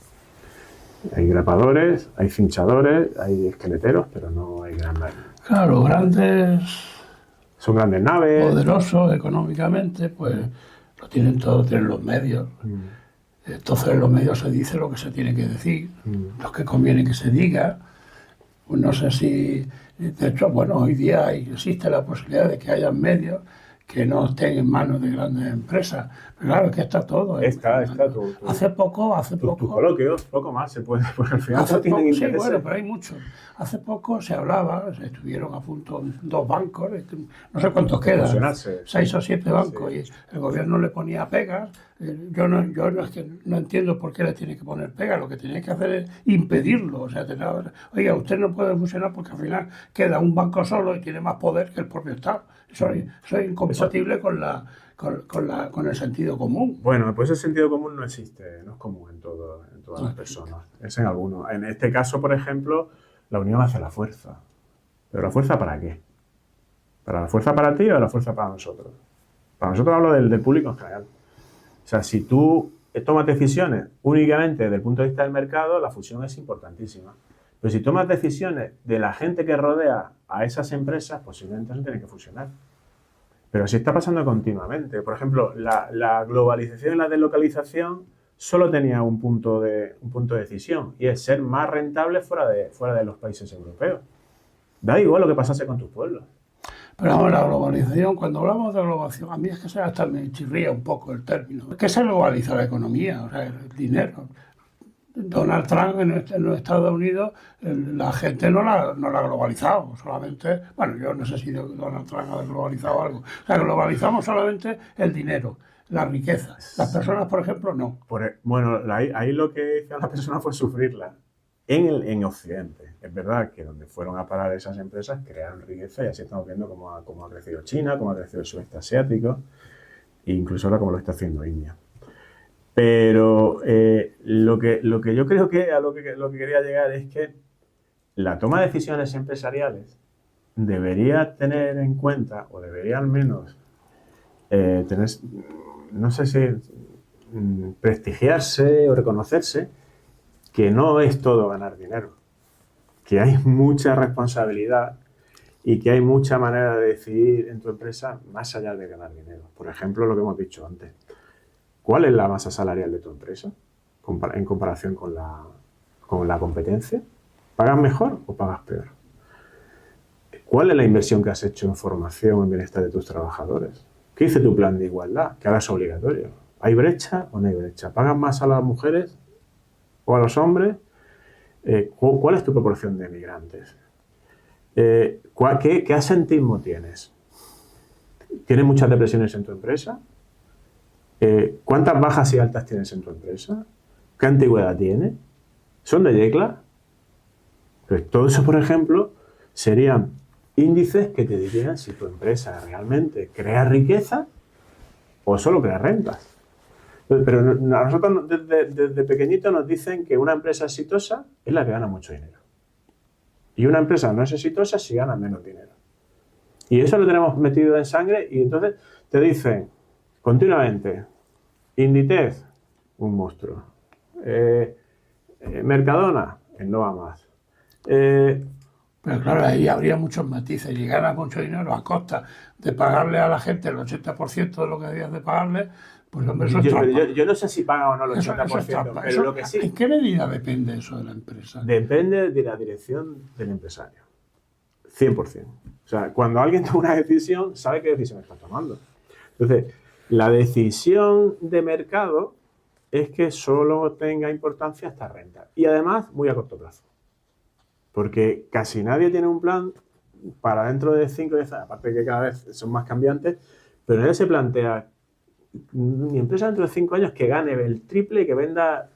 Hay grapadores, hay cinchadores, hay esqueleteros, pero no hay grandes. Claro, grandes... Son grandes naves. Poderosos económicamente, pues lo tienen todo, tienen los medios. Entonces en los medios se dice lo que se tiene que decir, lo que conviene que se diga. Pues no sé si, de hecho, bueno, hoy día existe la posibilidad de que haya medios que no estén en manos de grandes empresas. Pero claro, es que está todo. Está Hace poco. tus coloquios, poco más se puede, porque al final no tienen Sí, interés. bueno, pero hay mucho. Hace poco se hablaba, estuvieron a punto 2 bancos, no sé cuántos quedan, Fusionarse. 6 o 7 bancos, Sí. y el gobierno le ponía pegas. Yo no es que no entiendo por qué le tiene que poner pegas, lo que tiene que hacer es impedirlo. O sea, oiga, usted no puede fusionar porque al final queda un banco solo y tiene más poder que el propio Estado. Eso es incompatible con el sentido común. Bueno, pues el sentido común no existe, no es común en todas las personas, es en algunos. En este caso, por ejemplo, la unión hace la fuerza. ¿Pero la fuerza para qué? ¿Para la fuerza para ti o la fuerza para nosotros? Para nosotros hablo del público en general. O sea, si tú tomas decisiones únicamente desde el punto de vista del mercado, la fusión es importantísima. Pero si tomas decisiones de la gente que rodea a esas empresas, posiblemente no tienen que fusionar. Pero sí está pasando continuamente. Por ejemplo, la globalización y la deslocalización solo tenía un punto de decisión, y es ser más rentable fuera de los países europeos. Da igual lo que pasase con tus pueblos. Pero vamos, la globalización, cuando hablamos de globalización, a mí es que hasta me chirría un poco el término. ¿Qué se globaliza la economía? O sea, el dinero. Donald Trump en los Estados Unidos, la gente no la ha globalizado, solamente, bueno, yo no sé si Donald Trump ha globalizado algo. O sea, globalizamos solamente el dinero, la riqueza. Las personas, por ejemplo, no. Bueno, ahí lo que hizo la persona fue sufrirla. En Occidente, es verdad que donde fueron a parar esas empresas crearon riqueza, y así estamos viendo cómo ha crecido China, cómo ha crecido el sudeste asiático, e incluso ahora cómo lo está haciendo India. Pero lo que yo creo que lo que quería llegar es que la toma de decisiones empresariales debería tener en cuenta, o debería al menos tener, no sé si prestigiarse o reconocerse, que no es todo ganar dinero, que hay mucha responsabilidad y que hay mucha manera de decidir en tu empresa más allá de ganar dinero. Por ejemplo, lo que hemos dicho antes. ¿Cuál es la masa salarial de tu empresa en comparación con la competencia? ¿Pagas mejor o pagas peor? ¿Cuál es la inversión que has hecho en formación o en bienestar de tus trabajadores? ¿Qué dice tu plan de igualdad? Que ahora es obligatorio. ¿Hay brecha o no hay brecha? ¿Pagas más a las mujeres o a los hombres? ¿Cuál es tu proporción de migrantes? ¿Qué asentismo tienes? ¿Tienes muchas depresiones en tu empresa? ¿Cuántas bajas y altas tienes en tu empresa? ¿Qué antigüedad tiene? ¿Son de Yecla? Pues todo eso, por ejemplo, serían índices que te dirían si tu empresa realmente crea riqueza o solo crea rentas. Pero a nosotros desde pequeñito nos dicen que una empresa exitosa es la que gana mucho dinero. Y una empresa no es exitosa si gana menos dinero. Y eso lo tenemos metido en sangre, y entonces te dicen continuamente, Inditex, un monstruo. Mercadona, no va más. Pero claro, ahí habría muchos matices y ganas mucho dinero a costa de pagarle a la gente el 80% de lo que debías de pagarle, pues hombre, eso es trampa. Yo no sé si paga o no el 80%, Eso es trampa. pero lo que sí. ¿En qué medida depende eso de la empresa? Depende de la dirección del empresario. 100%. O sea, cuando alguien toma una decisión, sabe qué decisión está tomando. Entonces, la decisión de mercado es que solo tenga importancia esta renta. Y además, muy a corto plazo. Porque casi nadie tiene un plan para dentro de 5 o 10 años. Aparte de que cada vez son más cambiantes, pero nadie se plantea mi empresa dentro de 5 años que gane el triple y que venda.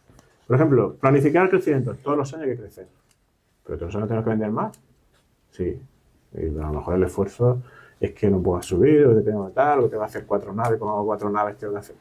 Por ejemplo, planificar el crecimiento. Todos los años hay que crecer. Pero todos los años tenemos que vender más. Sí. Y a lo mejor el esfuerzo es que no puedas subir, o que tengo que tal, o que te va a hacer 4 naves, como hago 4 naves tengo que hacer.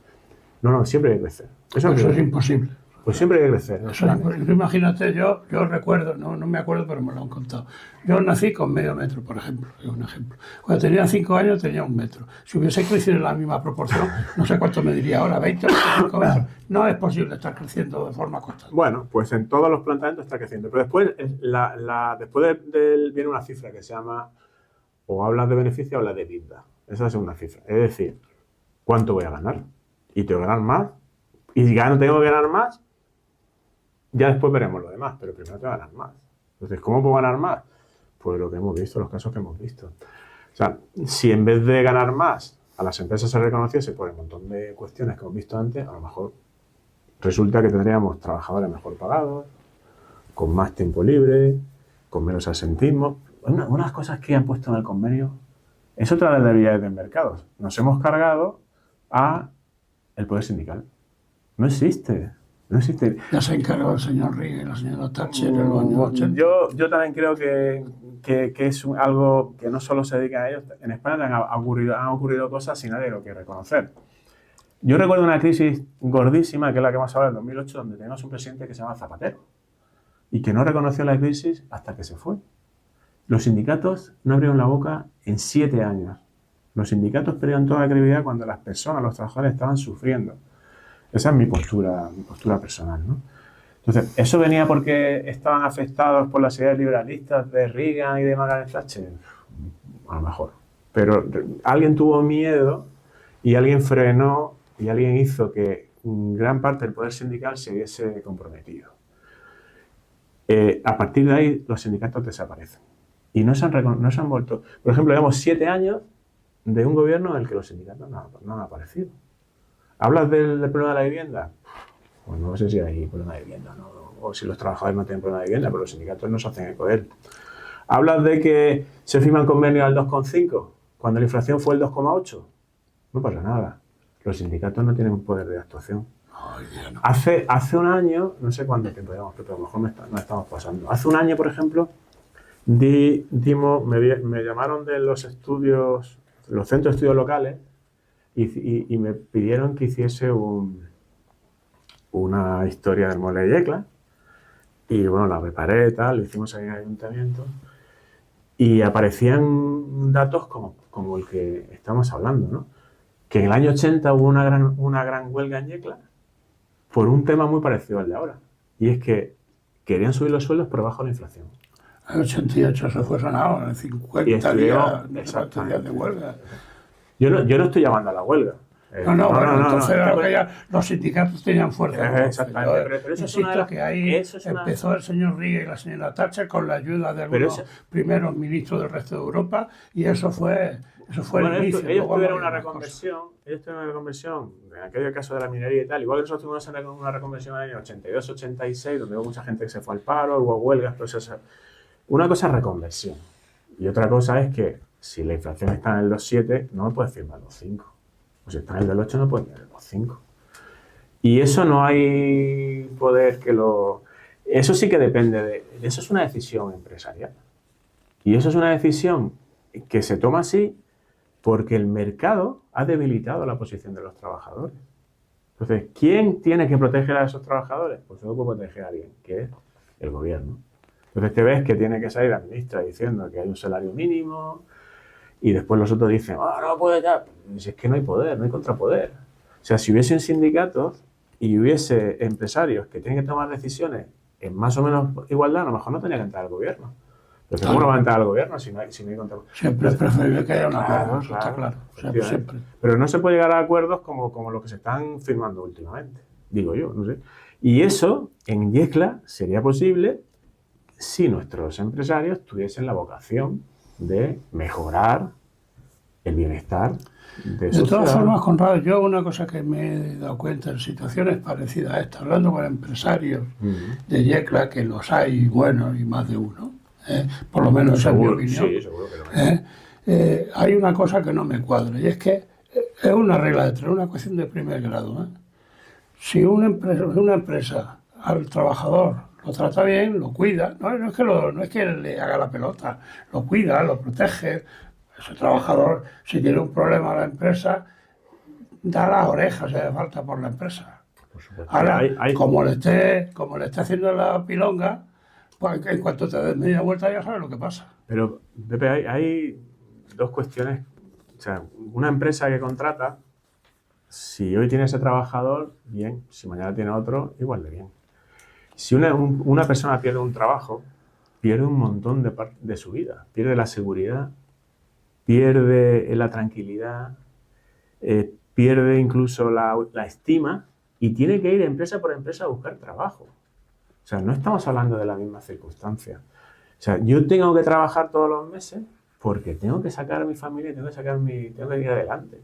No, siempre hay que crecer. Eso es imposible. Pues siempre hay que crecer. Eso es imposible. Imagínate, yo recuerdo, no me acuerdo, pero me lo han contado. Yo nací con medio metro, por ejemplo, es un ejemplo. Cuando tenía 5 años tenía 1 metro. Si hubiese crecido en la misma proporción, no sé cuánto me diría ahora, 20 o 25 metros. No es posible estar creciendo de forma constante. Bueno, pues en todos los planteamientos está creciendo. Pero después, viene una cifra que se llama, o hablas de beneficio o hablas de EBITDA. Esa es una cifra. Es decir, ¿cuánto voy a ganar? y tengo que ganar más, y si tengo que ganar más, ya después veremos lo demás, pero primero tengo que ganar más. Entonces, ¿cómo puedo ganar más? Pues lo que hemos visto, los casos que hemos visto. O sea, si en vez de ganar más a las empresas se reconociese por el montón de cuestiones que hemos visto antes, a lo mejor resulta que tendríamos trabajadores mejor pagados, con más tiempo libre, con menos asentismo. Unas cosas que han puesto en el convenio es otra de las debilidades del mercado. Nos hemos cargado a el poder sindical. No existe. No existe. Ya se encargó el señor Reagan y la señora Thatcher en los años 80. Yo también creo que es algo que no solo se dedica a ellos. En España han ocurrido cosas y nadie lo quiere reconocer. Yo recuerdo una crisis gordísima, que es la que hemos hablado en 2008, donde teníamos un presidente que se llama Zapatero y que no reconoció la crisis hasta que se fue. Los sindicatos no abrieron la boca en 7 años. Los sindicatos perdieron toda la credibilidad cuando las personas, los trabajadores, estaban sufriendo. Esa es mi postura personal, ¿no? Entonces, ¿eso venía porque estaban afectados por las ideas liberalistas de Reagan y de Margaret Thatcher? A lo mejor. Pero alguien tuvo miedo y alguien frenó y alguien hizo que gran parte del poder sindical se viese comprometido. A partir de ahí, los sindicatos desaparecen. Y no se han vuelto... Por ejemplo, llevamos 7 años de un gobierno en el que los sindicatos no han aparecido. ¿Hablas del problema de la vivienda? Pues no sé si hay problema de vivienda, ¿no? O si los trabajadores no tienen problema de vivienda, pero los sindicatos no se hacen eco de él. ¿Hablas de que se firman convenios al 2,5 cuando la inflación fue el 2,8? No pasa nada. Los sindicatos no tienen un poder de actuación. No. Hace un año, no sé cuánto tiempo llevamos, pero a lo mejor no estamos pasando. Hace un año, por ejemplo, me llamaron de los centros de estudios locales y me pidieron que hiciese una historia del muelle de Yecla. Y bueno, la preparé, tal, lo hicimos ahí en el ayuntamiento. Y aparecían datos como el que estamos hablando, ¿no? Que en el año 80 hubo una gran huelga en Yecla por un tema muy parecido al de ahora. Y es que querían subir los sueldos por debajo de la inflación. En el 88 se fue sonado, en 50 días de huelga. Yo no estoy llamando a la huelga. Entonces los sindicatos tenían fuerza. Exactamente. Pero eso insisto que ahí empezó el señor Reagan y la señora Thatcher con la ayuda de algunos primeros ministros del resto de Europa y eso fue el inicio. Ellos tuvieron una reconversión, en aquel caso de la minería y tal, igual que nosotros tuvimos una reconversión en el año 82-86, donde hubo mucha gente que se fue al paro, hubo huelgas, procesos. Una cosa es reconversión y otra cosa es que si la inflación está en el 2,7, no me puedes firmar el 2,5. O si está en el del 8, no puede tener el 2,5. Y eso no hay poder que lo... Eso sí que depende de... Eso es una decisión empresarial. Y eso es una decisión que se toma así porque el mercado ha debilitado la posición de los trabajadores. Entonces, ¿quién tiene que proteger a esos trabajadores? Pues solo puede proteger a alguien, que es el gobierno. Entonces te ves que tiene que salir la ministra diciendo que hay un salario mínimo... Y después los otros dicen, no puede ya. Si es que no hay poder, no hay contrapoder. O sea, si hubiesen sindicatos y hubiese empresarios que tienen que tomar decisiones en más o menos igualdad, a lo mejor no tenía que entrar al gobierno. Pero ¿cómo no va a entrar al gobierno si no hay contrapoder? Siempre es preferible que haya un acuerdo, eso está claro. Siempre. Pero no se puede llegar a acuerdos como los que se están firmando últimamente, digo yo, no sé. Y eso, en Yecla, sería posible si nuestros empresarios tuviesen la vocación de mejorar el bienestar de sus ciudadanos. De todas formas, Conrado, yo una cosa que me he dado cuenta en situaciones parecidas a esta, hablando con empresarios de Yecla, que los hay buenos y más de uno, por lo menos esa es mi opinión. Sí, seguro que lo hay una cosa que no me cuadra y es que es una regla de tres, una cuestión de primer grado. Si una empresa al trabajador lo trata bien, lo cuida, no es que le haga la pelota, lo cuida, lo protege. Ese trabajador, si tiene un problema a la empresa, da las orejas si hace falta por la empresa. Por supuesto. Ahora, como le esté haciendo la pilonga, pues en cuanto te des media vuelta ya sabes lo que pasa. Pero, Pepe, hay dos cuestiones. O sea, una empresa que contrata, si hoy tiene ese trabajador, bien. Si mañana tiene otro, igual de bien. Si una persona pierde un trabajo, pierde un montón de su vida. Pierde la seguridad, pierde la tranquilidad, pierde incluso la estima y tiene que ir empresa por empresa a buscar trabajo. O sea, no estamos hablando de la misma circunstancia. O sea, yo tengo que trabajar todos los meses porque tengo que sacar a mi familia y tengo que ir adelante.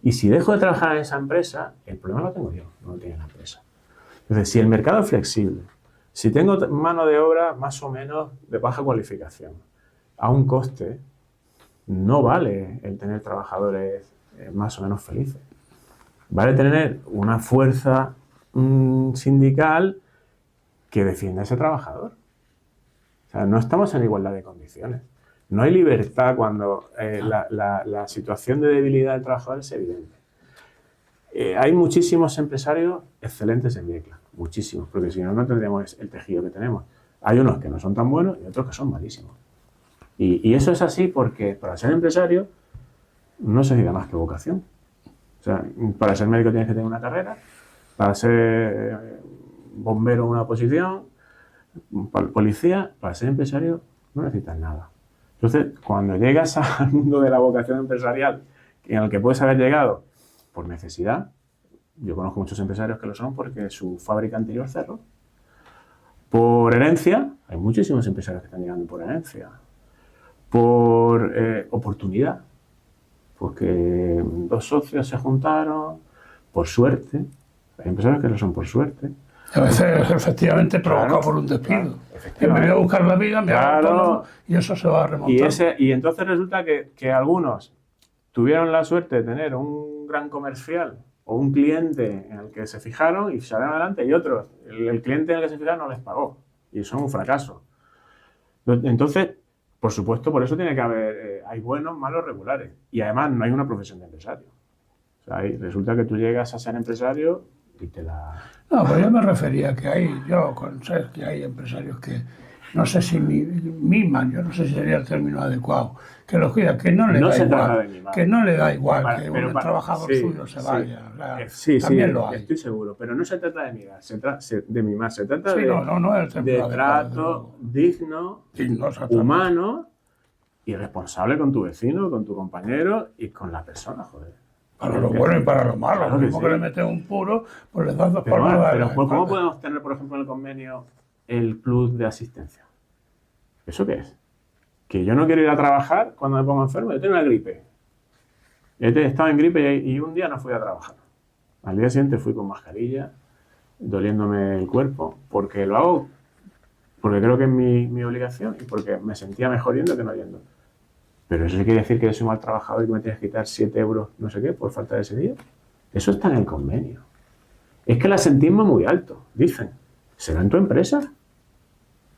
Y si dejo de trabajar en esa empresa, el problema lo tengo yo, no lo tiene la empresa. Entonces, si el mercado es flexible, si tengo mano de obra más o menos de baja cualificación, a un coste, no vale el tener trabajadores más o menos felices. Vale tener una fuerza sindical que defienda a ese trabajador. O sea, no estamos en igualdad de condiciones. No hay libertad cuando la situación de debilidad del trabajador es evidente. Hay muchísimos empresarios excelentes en Viecla, muchísimos, porque si no, no tendríamos el tejido que tenemos. Hay unos que no son tan buenos y otros que son malísimos. Y eso es así porque para ser empresario no se necesita más que vocación. O sea, para ser médico tienes que tener una carrera, para ser bombero una posición, policía, para ser empresario no necesitas nada. Entonces, cuando llegas al mundo de la vocación empresarial, en el que puedes haber llegado por necesidad, yo conozco muchos empresarios que lo son porque su fábrica anterior cerró. Por herencia, hay muchísimos empresarios que están llegando por herencia. Por oportunidad, porque dos socios se juntaron, por suerte. Hay empresarios que lo son por suerte. A veces efectivamente provocado por un despido. Me voy a buscar la vida, me hago autónomo y eso se va a remontar. Y entonces resulta que algunos tuvieron la suerte de tener un gran comercial o un cliente en el que se fijaron y salieron adelante, y otros, el cliente en el que se fijaron no les pagó y son un fracaso. Entonces, por supuesto, por eso tiene que haber, hay buenos, malos, regulares. Y además no hay una profesión de empresario. O sea, resulta que tú llegas a ser empresario y te la... No, pues yo me refería a que sé que hay empresarios que, no sé si miman, yo no sé si sería el término adecuado, que los cuidan, que no le da igual, que no le da igual que un trabajador suyo se vaya. O sea, también lo hay. Estoy seguro, pero no se trata de mimar, de mimar, se trata no es el de trato digno, humano y responsable con tu vecino, con tu compañero y con la persona, joder. Para lo bueno y para lo malo. Claro, lo mismo que le metes un puro, pues le das dos palmadas. Pero ¿cómo podemos tener, por ejemplo, en el convenio el plus de asistencia? ¿Eso qué es? Que yo no quiero ir a trabajar cuando me pongo enfermo. Yo tengo una gripe. Estaba en gripe y un día no fui a trabajar. Al día siguiente fui con mascarilla, doliéndome el cuerpo, porque lo hago, porque creo que es mi obligación y porque me sentía mejor yendo que no yendo. Pero eso quiere decir que yo soy mal trabajador y que me tienes que quitar 7 euros, no sé qué, por falta de ese día. Eso está en el convenio. Es que el asentismo es muy alto, dicen. ¿Será en tu empresa?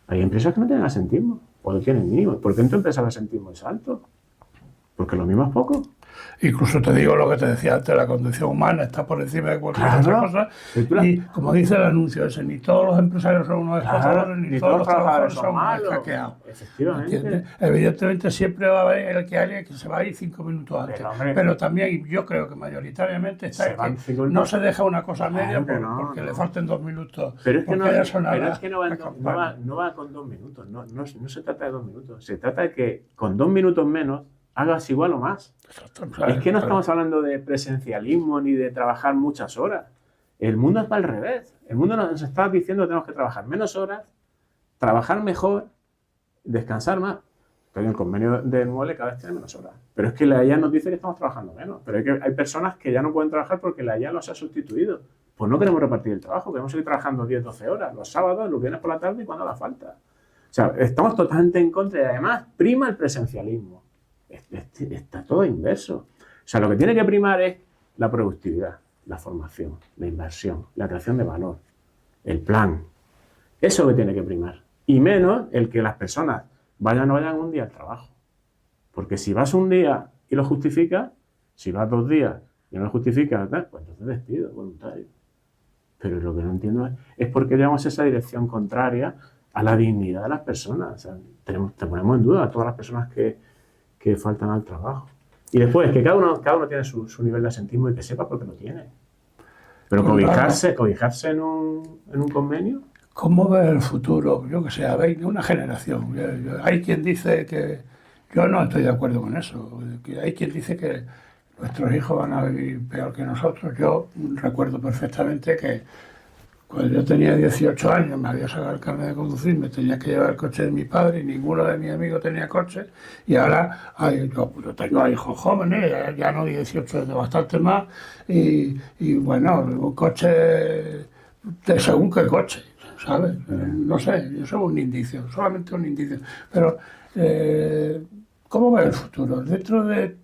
Hay empresas que no tienen asentismo, o lo tienen mínimo. ¿Por qué en tu empresa el asentismo es alto? Porque lo mismo es poco. Incluso te digo lo que te decía antes, la condición humana está por encima de cualquier otra cosa. Y como dice el anuncio ese, ni todos los empresarios son unos explotadores, ni todos los trabajadores son unos hackeados. Efectivamente. Evidentemente siempre va a haber el que alguien que se va a ir 5 minutos antes. Pero también yo creo que mayoritariamente está que no se deja una cosa media porque le falten 2 minutos. Pero es que no va con 2 minutos. No se trata de 2 minutos. Se trata de que con 2 minutos menos hagas igual o más. Es que no estamos hablando de presencialismo ni de trabajar muchas horas. El mundo es al revés. El mundo nos está diciendo que tenemos que trabajar menos horas, trabajar mejor, descansar más. Pero el convenio de mueble cada vez tiene menos horas. Pero es que la IA nos dice que estamos trabajando menos. Pero hay personas que ya no pueden trabajar porque la IA los ha sustituido. Pues no queremos repartir el trabajo, queremos seguir trabajando 10-12 horas, los sábados, los viernes por la tarde y cuando haga falta. O sea, estamos totalmente en contra y además prima el presencialismo. Está todo inverso. O sea, lo que tiene que primar es la productividad, la formación, la inversión, la creación de valor, el plan. Eso es lo que tiene que primar. Y menos el que las personas vayan o no vayan un día al trabajo. Porque si vas un día y lo justificas, si vas 2 días y no lo justificas, pues entonces despido voluntario. Pero lo que no entiendo es por qué llevamos esa dirección contraria a la dignidad de las personas. O sea, te ponemos en duda a todas las personas que faltan al trabajo. Y después, que cada uno tiene su nivel de asentismo y que sepa por qué lo tiene. Pero cobijarse en un convenio. ¿Cómo ves el futuro? Yo que sé, una generación. Hay quien dice que... Yo no estoy de acuerdo con eso. Hay quien dice que nuestros hijos van a vivir peor que nosotros. Yo recuerdo perfectamente que cuando yo tenía 18 años, me había sacado el carnet de conducir, me tenía que llevar el coche de mi padre y ninguno de mis amigos tenía coche. Y ahora yo tengo hijos jóvenes, ya no 18, de bastante más. Y bueno, un coche de según qué coche, ¿sabes? No sé, yo soy un indicio, solamente un indicio. Pero, ¿cómo va el futuro? Dentro de,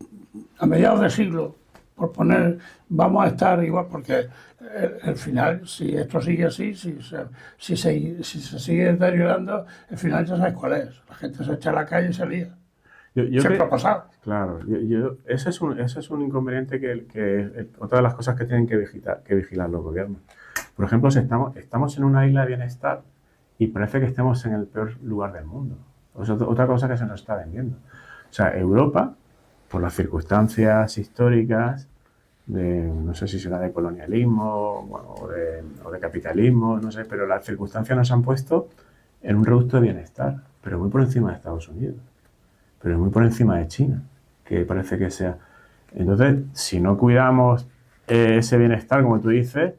a mediados de siglo, por poner, vamos a estar igual, porque el final, si esto sigue así, si se sigue deteriorando, el final ya sabes cuál es. La gente se echa a la calle y se lía. Yo Siempre que, ha pasado. claro, ese es un inconveniente otra de las cosas que tienen que vigilar los gobiernos. Por ejemplo, si estamos en una isla de bienestar y parece que estemos en el peor lugar del mundo. O sea, otra cosa que se nos está vendiendo. O sea, Europa, por las circunstancias históricas, no sé si será de colonialismo, bueno, o de capitalismo, no sé, pero las circunstancias nos han puesto en un reducto de bienestar, pero muy por encima de Estados Unidos, pero muy por encima de China, que parece que sea. Entonces, si no cuidamos ese bienestar, como tú dices,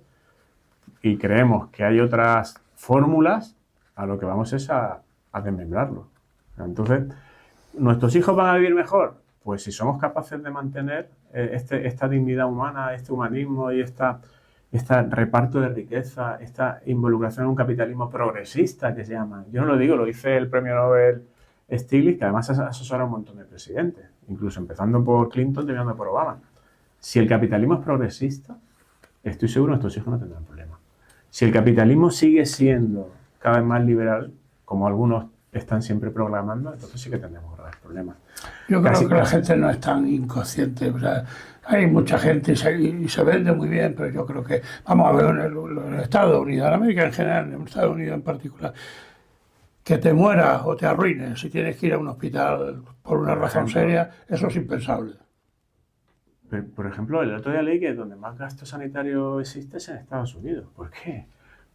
y creemos que hay otras fórmulas, a lo que vamos es a desmembrarlo. Entonces, ¿nuestros hijos van a vivir mejor? Pues si somos capaces de mantener esta dignidad humana, este humanismo y este reparto de riqueza, esta involucración en un capitalismo progresista que se llama. Yo no lo digo, lo dice el premio Nobel Stiglitz, que además asesora a un montón de presidentes, incluso empezando por Clinton, terminando por Obama. Si el capitalismo es progresista, estoy seguro que nuestros hijos no tendrán problemas. Si el capitalismo sigue siendo cada vez más liberal, como algunos están siempre proclamando, entonces sí que tendremos graves problemas. Yo creo que la gente no es tan inconsciente. O sea, hay mucha gente y se vende muy bien, pero yo creo que, vamos a ver, en el Estados Unidos, en América en general, en Estados Unidos en particular, que te mueras o te arruines si tienes que ir a un hospital por una razón seria, eso es impensable. Por ejemplo, el otro día leí que donde más gasto sanitario existe es en Estados Unidos. ¿Por qué?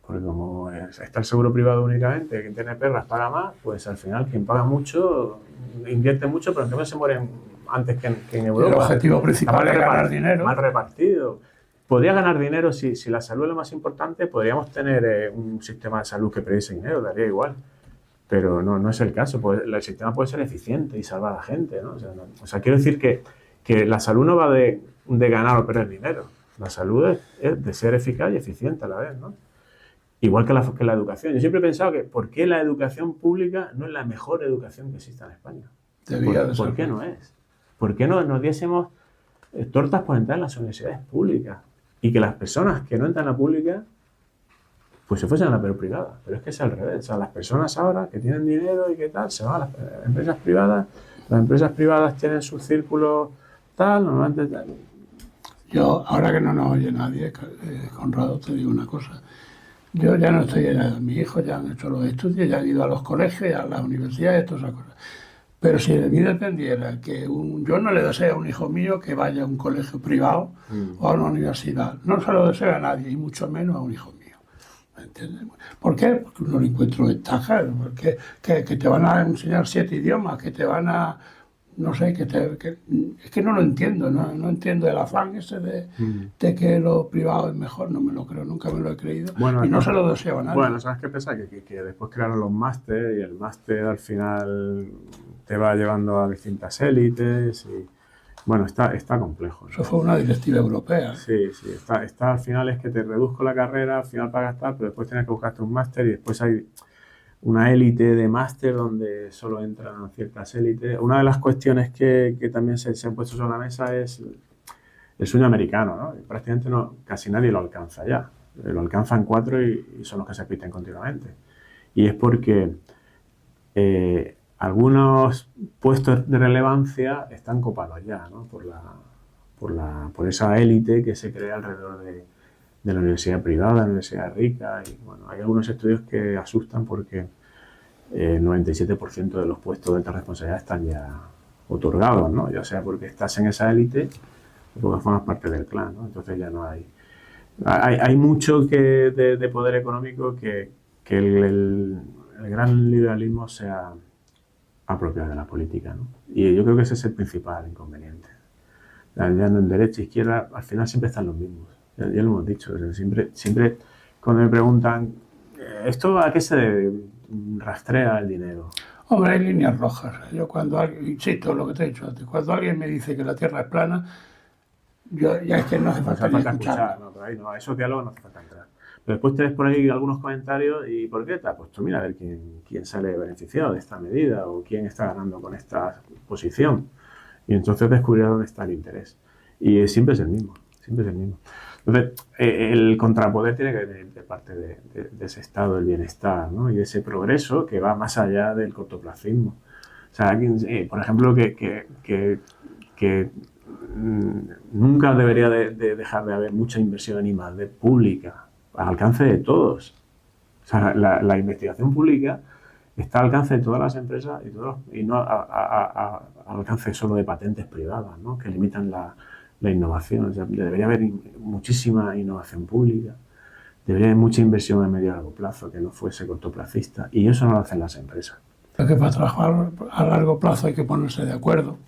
Porque como está el seguro privado únicamente, quien tiene perras paga más, pues al final quien paga mucho invierte mucho, pero en cambio se mueren antes que en Europa. El objetivo principal es ganar dinero. Mal repartido. Podría ganar dinero si la salud es lo más importante, podríamos tener un sistema de salud que predice dinero, daría igual. Pero no es el caso. El sistema puede ser eficiente y salvar a la gente, ¿no? O sea, quiero decir que la salud no va de ganar o perder dinero. La salud es de ser eficaz y eficiente a la vez, ¿no? Igual que la educación. Yo siempre he pensado que ¿por qué la educación pública no es la mejor educación que existe en España? ¿Por qué no es? ¿Por qué no nos diésemos tortas por entrar en las universidades públicas? Y que las personas que no entran a la pública pues se fuesen a la privada. Pero es que es al revés. O sea, las personas ahora que tienen dinero y que tal, se van a las empresas privadas. Las empresas privadas tienen sus círculos tal, normalmente tal. Yo, ahora que no nos oye nadie, Conrado, te digo una cosa. Yo ya no estoy allá, mis hijos ya han hecho los estudios, ya han ido a los colegios, a las universidades, todas esas cosas. Pero si de mí dependiera, yo no le deseo a un hijo mío que vaya a un colegio privado o a una universidad. No se lo deseo a nadie, y mucho menos a un hijo mío. ¿Me entiendes? ¿Por qué? Porque no le encuentro ventajas. Porque que te van a enseñar 7 idiomas, que te van a... No sé, es que no lo entiendo, no entiendo el afán ese de que lo privado es mejor, no me lo creo, nunca me lo he creído, bueno, y no se lo deseo a nadie. Bueno, ¿sabes qué pasa? Que después crearon los máster y el máster al final te va llevando a distintas élites y bueno, está complejo, ¿no? Eso fue una directiva europea. Sí, está al final es que te reduzco la carrera, al final para gastar, pero después tienes que buscarte un máster y después hay una élite de máster donde solo entran ciertas élites. Una de las cuestiones que también se han puesto sobre la mesa es el sueño americano, ¿no? Y prácticamente casi nadie lo alcanza ya. Lo alcanzan 4 y son los que se repiten continuamente. Y es porque algunos puestos de relevancia están copados ya, ¿no? Por esa élite que se crea alrededor de la universidad privada, de la universidad rica. Y bueno, hay algunos estudios que asustan porque el 97% de los puestos de alta responsabilidad están ya otorgados, ¿no? Ya sea porque estás en esa élite o porque formas parte del clan, ¿no? Entonces ya no hay mucho de poder económico que el gran liberalismo sea apropiado de la política, ¿no? Y yo creo que ese es el principal inconveniente. ya no en derecha, izquierda, al final siempre están los mismos. Ya lo hemos dicho, o sea, siempre cuando me preguntan, ¿esto a qué se rastrea el dinero? Hombre, hay líneas rojas. Yo cuando alguien, insisto, lo que te he dicho antes, cuando alguien me dice que la Tierra es plana, yo ya es que no hace No falta hace ni falta escuchar, escucharlo. no, pero ahí no, a esos diálogos no hace falta entrar. Pero después te ves por ahí algunos comentarios y ¿por qué tal? Pues tú mira a ver quién sale beneficiado de esta medida o quién está ganando con esta posición. Y entonces descubrirás dónde está el interés. Y siempre es el mismo, siempre es el mismo. Entonces, el contrapoder tiene que venir de parte de ese estado del bienestar, ¿no? Y de ese progreso que va más allá del cortoplacismo. O sea, por ejemplo, que nunca debería de dejar de haber mucha inversión en I+D pública, al alcance de todos. O sea, la investigación pública está al alcance de todas las empresas y no al alcance solo de patentes privadas, ¿no? Que limitan la innovación. O sea, debería haber muchísima innovación pública, debería haber mucha inversión a medio y largo plazo que no fuese cortoplacista, y eso no lo hacen las empresas. Es que para trabajar a largo plazo hay que ponerse de acuerdo,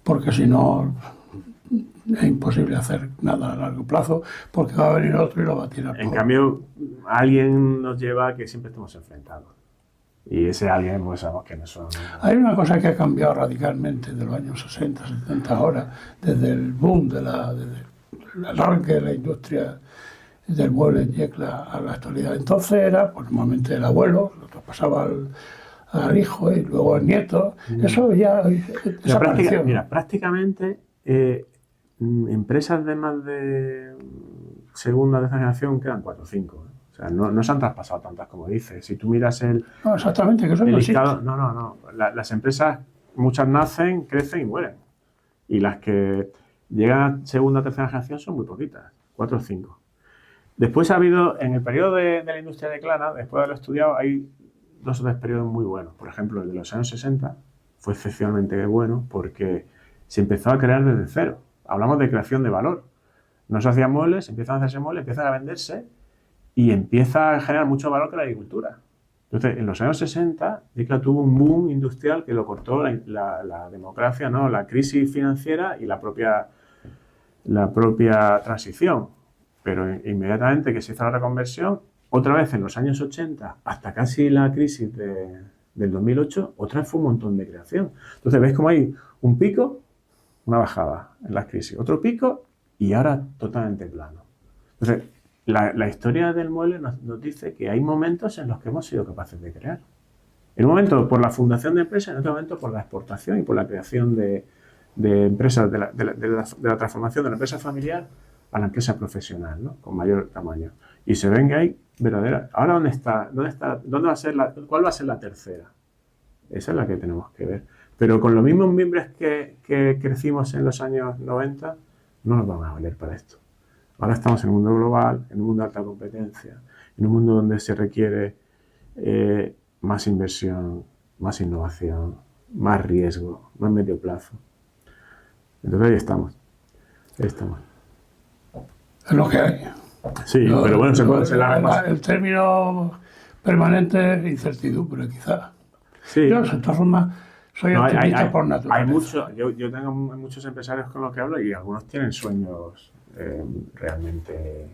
porque si no es imposible hacer nada a largo plazo, porque va a venir otro y lo va a tirar En por... cambio, alguien nos lleva a que siempre estemos enfrentados. Y ese alguien, pues sabemos que no son... Hay una cosa que ha cambiado radicalmente de los años 60, 70 ahora, desde el boom, desde el arranque de la industria del mueble en yecla a la actualidad. Entonces era, pues normalmente el abuelo, lo traspasaba al hijo y luego al nieto. Eso ya desapareció. Prácticamente empresas de más de segunda, tercera generación quedan 4 o 5. O sea, no se han traspasado tantas como dices. Si tú miras No, exactamente, que eso el no existe. listado, no. Las empresas, muchas nacen, crecen y mueren. Y las que llegan a segunda, tercera generación son muy poquitas, 4 o 5. Después ha habido, en el periodo de la industria de Clara, después de haberlo estudiado, hay 2 o 3 periodos muy buenos. Por ejemplo, el de los años 60 fue excepcionalmente bueno porque se empezó a crear desde cero. Hablamos de creación de valor. No se hacían muebles, empiezan a hacerse muebles, empiezan a venderse y empieza a generar mucho valor que la agricultura. Entonces, en los años 60, Yecla tuvo un boom industrial que lo cortó la democracia, ¿no? La crisis financiera y la propia transición. Pero inmediatamente que se hizo la reconversión, otra vez en los años 80, hasta casi la crisis del 2008, otra vez fue un montón de creación. Entonces, ves como hay un pico, una bajada en las crisis, otro pico y ahora totalmente plano. Entonces, la historia del mueble nos dice que hay momentos en los que hemos sido capaces de crear. En un momento por la fundación de empresas, en otro momento por la exportación y por la creación de empresas, de la transformación de la empresa familiar a la empresa profesional, ¿no? Con mayor tamaño. Y se ven que hay verdadera... Ahora, ¿dónde va a ser cuál va a ser la tercera? Esa es la que tenemos que ver. Pero con los mismos miembros que crecimos en los años 90, no nos van a valer para esto. Ahora estamos en un mundo global, en un mundo de alta competencia, en un mundo donde se requiere más inversión, más innovación, más riesgo, más medio plazo. Entonces ahí estamos. Es lo que hay. Sí, pero bueno, se puede hacer más. El término permanente es incertidumbre, quizá. Sí. Yo, de todas formas, soy optimista por naturaleza. Yo tengo muchos empresarios con los que hablo y algunos tienen sueños realmente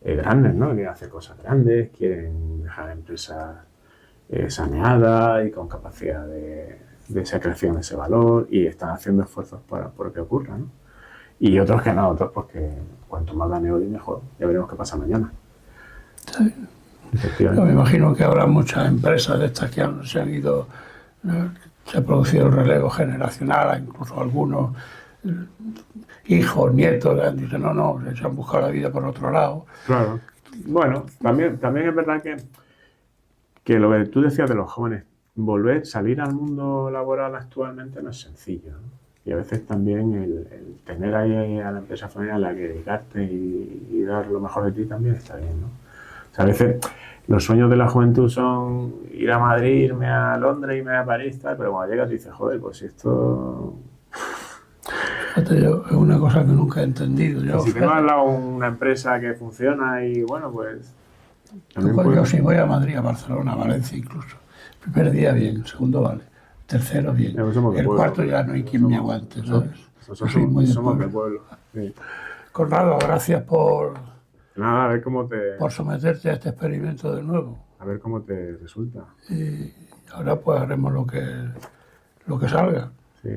grandes, ¿no? Quieren hacer cosas grandes, quieren dejar la empresa saneada y con capacidad de esa creación de ese valor y están haciendo esfuerzos por que ocurra, ¿no? Y otros que no, otros porque cuanto más gane hoy mejor. Ya veremos qué pasa mañana. Sí. Yo me imagino que habrá muchas empresas de estas que se han ido, se ha producido el relevo generacional, incluso algunos hijos, nietos, dicen no, se han buscado la vida por otro lado. Claro. Bueno, también es verdad que lo que tú decías de los jóvenes, salir al mundo laboral actualmente no es sencillo, ¿no? Y a veces también el tener ahí a la empresa familiar a la que dedicarte y dar lo mejor de ti también está bien, ¿no? O sea, a veces los sueños de la juventud son ir a Madrid, irme a Londres, irme a París, tal, pero cuando llegas dices, joder, pues esto... Fíjate, es una cosa que nunca he entendido. Si tengo al lado una empresa que funciona y bueno, pues... Yo si voy a Madrid, a Barcelona, a Valencia incluso. El primer día bien, el segundo vale. tercero bien. Somos de El pueblo. cuarto ya no hay quien me aguante, ¿sabes? Nosotros Yo soy muy de somos de pueblo. pueblo. Sí. Conrado, gracias Nada, a ver por someterte a este experimento de nuevo. a ver cómo te resulta. Y ahora pues haremos lo que salga. Sí.